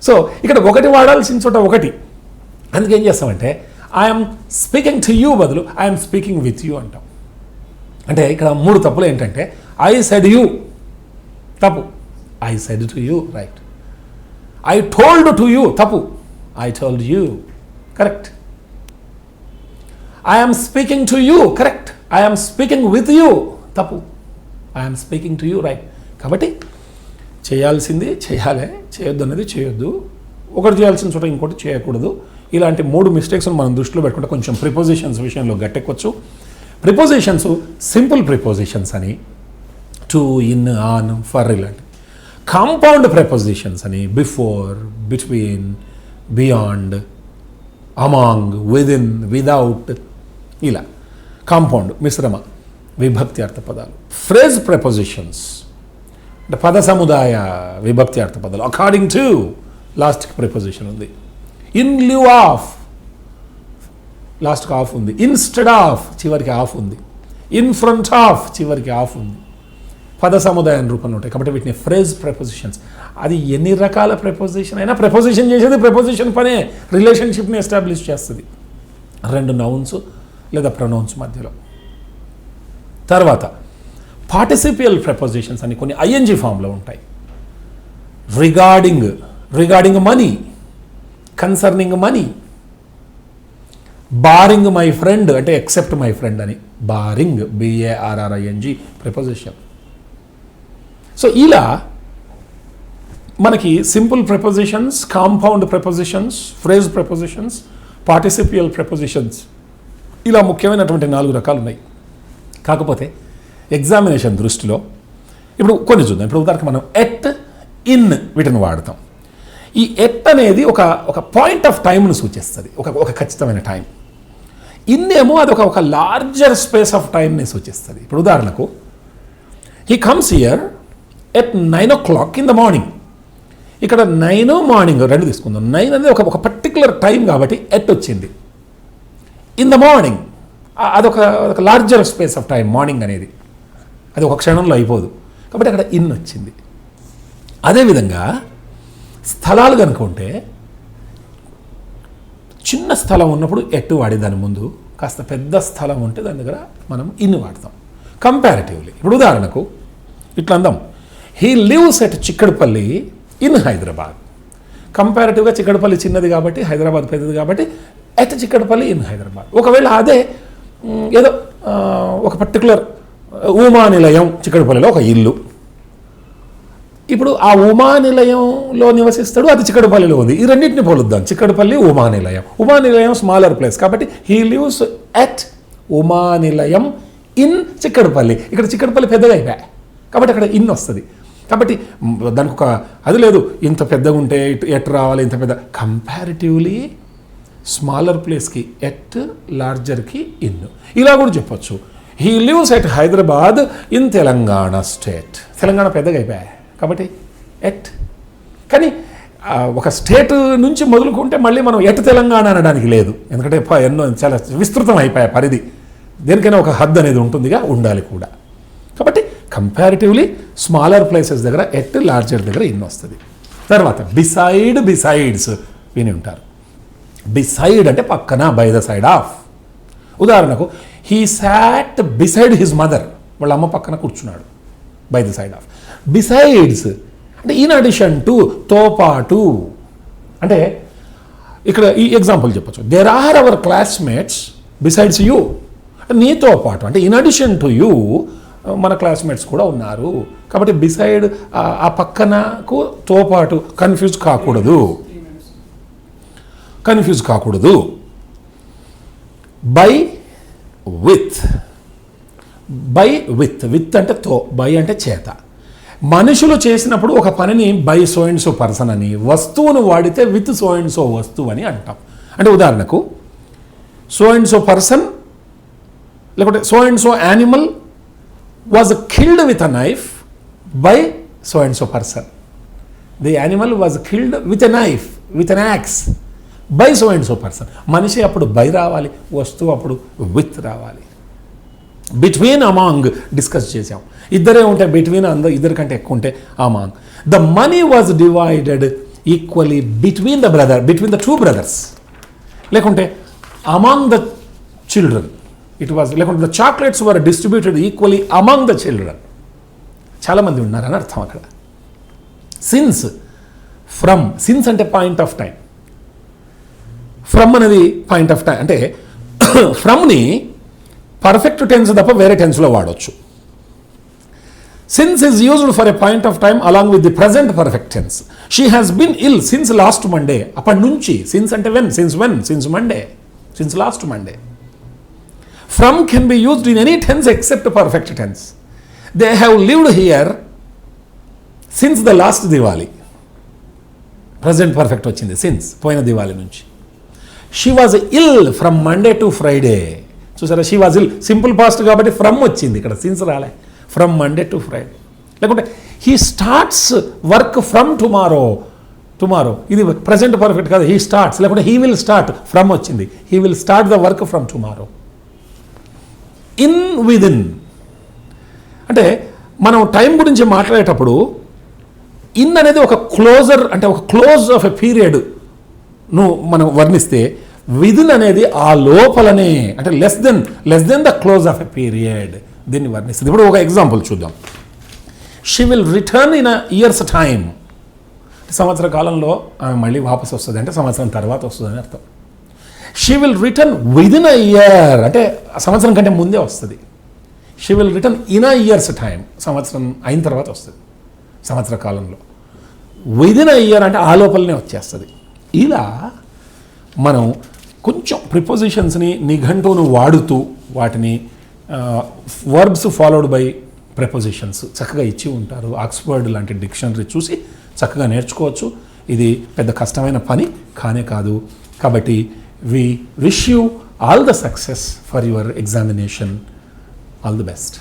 సో ఇక్కడ ఒకటి వాడాల్సిన చోట ఒకటి. అందుకేం చేస్తామంటే ఐఎమ్ స్పీకింగ్ టు యూ బదులు ఐఎమ్ స్పీకింగ్ విత్ యూ అంటాం. అంటే ఇక్కడ మూడు తప్పులు ఏంటంటే ఐ సెడ్ యూ, తప్పు. I said to you, right. I told to you, తప్పు. I told you, correct. I am speaking to you, correct. I am speaking with you, తప్పు. I am speaking to you, right. కాబట్టి చేయాల్సింది చేయాలి, చేయొద్దు అనేది చేయొద్దు, ఒకటి చేయాల్సిన చోట ఇంకోటి చేయకూడదు. ఇలాంటి 3 మిస్టేక్స్ని మనం దృష్టిలో పెట్టుకుంటే కొంచెం ప్రిపోజిషన్స్ విషయంలో గట్టెక్కొచ్చు. ప్రిపోజిషన్స్ సింపుల్ ప్రిపోజిషన్స్ అని, టు, ఇన్, ఆన్, ఫర్ ఇలాంటి. కాంపౌండ్ ప్రిపోజిషన్స్ అని before, between, beyond, among, within, without, ఇలా కాంపౌండ్ మిశ్రమ విభక్తి అర్థ పదాలు. ఫ్రేజ్ ప్రిపోజిషన్స్ అంటే పద సముదాయ విభక్తి అర్థ పదాలు. అకార్డింగ్ టు లాస్ట్కి ప్రిపోజిషన్ ఉంది. ఇన్ లివ్ ఆఫ్ లాస్ట్కి ఆఫ్ ఉంది. ఇన్స్టెడ్ ఆఫ్ చివరికి ఆఫ్ ఉంది. ఇన్ ఫ్రంట్ ఆఫ్ చివరికి ఆఫ్ ఉంది. పద సముదాయం రూపంలో ఉంటాయి కాబట్టి వీటిని ఫ్రేజ్ ప్రిపోజిషన్స్. అది ఎన్ని రకాల ప్రిపోజిషన్ అయినా ప్రిపోజిషన్ చేసేది ప్రిపోజిషన్ పనే, రిలేషన్షిప్ని ఎస్టాబ్లిష్ చేస్తుంది 2 నౌన్స్ లేదా ప్రొనౌన్స్ మధ్యలో. తర్వాత పార్టిసిపియల్ ప్రిపోజిషన్స్ అని కొన్ని ఐఎన్జీ ఫామ్లో ఉంటాయి. Regarding money, concerning money, barring my friend అంటే ఎక్సెప్ట్ మై ఫ్రెండ్ అని, బారింగ్, BARRING ప్రిపోజిషన్. సో ఇలా మనకి simple prepositions, compound prepositions, phrase prepositions, participial prepositions, ఇలా ముఖ్యమైనటువంటి 4 రకాలు ఉన్నాయి. కాకపోతే ఎగ్జామినేషన్ దృష్టిలో ఇప్పుడు కొన్ని చూద్దాం. ఇప్పుడు ఉదాహరణకు మనం ఎట్, ఇన్ వీటిని వాడతాం. ఈ ఎట్ అనేది ఒక పాయింట్ ఆఫ్ టైంను సూచిస్తుంది, ఒక ఖచ్చితమైన టైం. ఇన్ ఏమో అది ఒక లార్జర్ స్పేస్ ఆఫ్ టైంని సూచిస్తుంది. ఇప్పుడు ఉదాహరణకు he comes here at 9 o'clock in the morning. ఇక్కడ 9 మార్నింగ్ 2 తీసుకుందాం. 9 అనేది ఒక పర్టికులర్ టైం కాబట్టి ఎట్ వచ్చింది. ఇన్ ద మార్నింగ్ అదొక larger space of time. Morning అనేది అది ఒక క్షణంలో అయిపోదు కాబట్టి అక్కడ ఇన్ వచ్చింది. అదేవిధంగా స్థలాలు కనుక ఉంటే చిన్న స్థలం ఉన్నప్పుడు ఎట్ వాడి దాని ముందు, కాస్త పెద్ద స్థలం ఉంటే దాని దగ్గర మనం ఇన్ వాడతాం కంపారిటివ్లీ. ఇప్పుడు ఉదాహరణకు ఇట్లా అందాం, he lives at Chikkadpally in Hyderabad. కంపారిటివ్గా చిక్కడపల్లి చిన్నది కాబట్టి, హైదరాబాద్ పెద్దది కాబట్టి ఎట్ చిక్కడపల్లి ఇన్ హైదరాబాద్. ఒకవేళ అదే ఏదో ఒక పర్టికులర్ ఉమానిలయం చిక్కడపల్లిలో ఒక ఇల్లు, ఇప్పుడు ఆ ఉమానిలయంలో నివసిస్తాడు, అది చిక్కడపల్లిలో ఉంది. ఈ రెండింటిని పోలుద్దాం, చిక్కడపల్లి, ఉమానిలయం. ఉమానిలయం స్మాలర్ ప్లేస్ కాబట్టి he lives at Umanilayam in Chikkadpally. ఇక్కడ చిక్కడపల్లి పెద్దగా అయిపోయా కాబట్టి అక్కడ ఇన్ వస్తుంది. కాబట్టి దానికి ఒక అది లేదు, ఇంత పెద్దగా ఉంటే ఎట్ రావాలి, ఇంత పెద్ద. కంపారిటివ్లీ స్మాలర్ ప్లేస్కి ఎట్, లార్జర్కి ఇన్. ఇలా కూడా చెప్పొచ్చు, he lives at Hyderabad in Telangana state. Telangana పెద్దగా అయిపోయా కాబట్టి ఎట్. కానీ ఒక స్టేట్ నుంచి మొదలుకుంటే మళ్ళీ మనం ఎట్ తెలంగాణ అనడానికి లేదు, ఎందుకంటే ఎన్నో చాలా విస్తృతం అయిపోయా పరిధి. దేనికైనా ఒక హద్దు అనేది ఉంటుందిగా, ఉండాలి కూడా. కాబట్టి కంపారిటివ్లీ స్మాలర్ ప్లేసెస్ దగ్గర ఎట్, లార్జర్ దగ్గర ఇన్ వస్తుంది. తర్వాత బిసైడ్స్ విని ఉంటారు. బిసైడ్ అంటే పక్కన, బై ద సైడ్ ఆఫ్. ఉదాహరణకు he sat beside his mother, వాళ్ళ అమ్మ పక్కన కూర్చున్నాడు, by the side of. Besides అంటే ఇన్ అడిషన్ టు, తో పాటు. అంటే ఇక్కడ ఈ ఎగ్జాంపుల్ చెప్పచ్చు, there are our classmates besides you, నీతో పాటు అంటే ఇన్ అడిషన్ టు యూ మన క్లాస్మేట్స్ కూడా ఉన్నారు. కాబట్టి బిసైడ్ ఆ పక్కనకు, తో పాటు. కన్ఫ్యూజ్ కాకూడదు. బై విత్ అంటే తో, బై అంటే చేత. మనుషులు చేసినప్పుడు ఒక పనిని by so and so person అని, వస్తువును వాడితే విత్ సో అండ్ సో వస్తువు అని అంటాం. అంటే ఉదాహరణకు సో అండ్ సో పర్సన్ లేకపోతే so and so animal was killed with a knife by so and so person. The animal was killed with a knife, with an axe by so and so person. మనిషి అప్పుడు బై రావాలి, వస్తువు అప్పుడు విత్ రావాలి. బిట్వీన్, అమాంగ్ డిస్కస్ చేసాం. ఇద్దరే ఉంటే బిట్వీన్, ఇద్దరికంటే ఎక్కువ ఉంటే among. The money was divided equally between the two brothers. లేకుంటే అమాంగ్ ద చిల్డ్రన్. లేకుంటే the chocolates were distributed equally among the children. చాలామంది ఉన్నారని అర్థం అక్కడ. సిన్స్, ఫ్రమ్, సిన్స్ అంటే పాయింట్ ఆఫ్ టైం, ఫ్రమ్ అనేది పాయింట్ ఆఫ్ టైం అంటే ఫ్రమ్ని పర్ఫెక్ట్ టెన్స్ తప్ప వేరే టెన్స్లో వాడవచ్చు. Since is used for a point of time along with the present perfect tense. She has been ill since last Monday. అప్పటి నుంచి, సిన్స్ అంటే when, since Monday, since last Monday. From can be used in any tense except perfect tense. They have lived here since the last Diwali. Present perfect వచ్చింది సిన్స్, పోయిన దివాలి నుంచి. She was ill from Monday to Friday. చూసారా, she was ill simple past కాబట్టి ఫ్రమ్ వచ్చింది, ఇక్కడ సిన్స్ రాలే. From Monday to Friday. లేకుంటే he starts work from tomorrow, ఇది ప్రజెంట్ పర్ఫెక్ట్ కాదు, హీ స్టార్ట్స్. లేకుంటే హీ విల్ స్టార్ట్, ఫ్రమ్ వచ్చింది, he will start the work from tomorrow. In, within అంటే మనం టైం గురించి మాట్లాడేటప్పుడు ఇన్ అనేది ఒక క్లోజర్, అంటే ఒక క్లోజ్ ఆఫ్ ఎ పీరియడ్ మనం వర్ణిస్తే, విదిన్ అనేది ఆ లోపలనే, అంటే less than the close of a period, దీన్ని వర్ణిస్తుంది. ఇప్పుడు ఒక ఎగ్జాంపుల్ చూద్దాం. She will return in a years time. సంవత్సర కాలంలో ఆమె మళ్ళీ వాపసు వస్తుంది, అంటే సంవత్సరం తర్వాత వస్తుందని అర్థం. She will return within a year, అంటే సంవత్సరం కంటే ముందే వస్తుంది. She will return in a years time, సంవత్సరం అయిన తర్వాత వస్తుంది, సంవత్సర కాలంలో. విదిన్ అ ఇయర్ అంటే ఆ లోపలనే వచ్చేస్తుంది. ఇలా మనం కొంచెం ప్రిపోజిషన్స్ని, నిఘంటువును వాడుతూ వాటిని వర్బ్స్ ఫాలోడ్ బై ప్రిపోజిషన్స్ చక్కగా ఇచ్చి ఉంటారు. ఆక్స్ఫర్డ్ లాంటి డిక్షనరీ చూసి చక్కగా నేర్చుకోవచ్చు. ఇది పెద్ద కష్టమైన పని కానే కాదు. కాబట్టి we wish you all the success for your examination. All the best.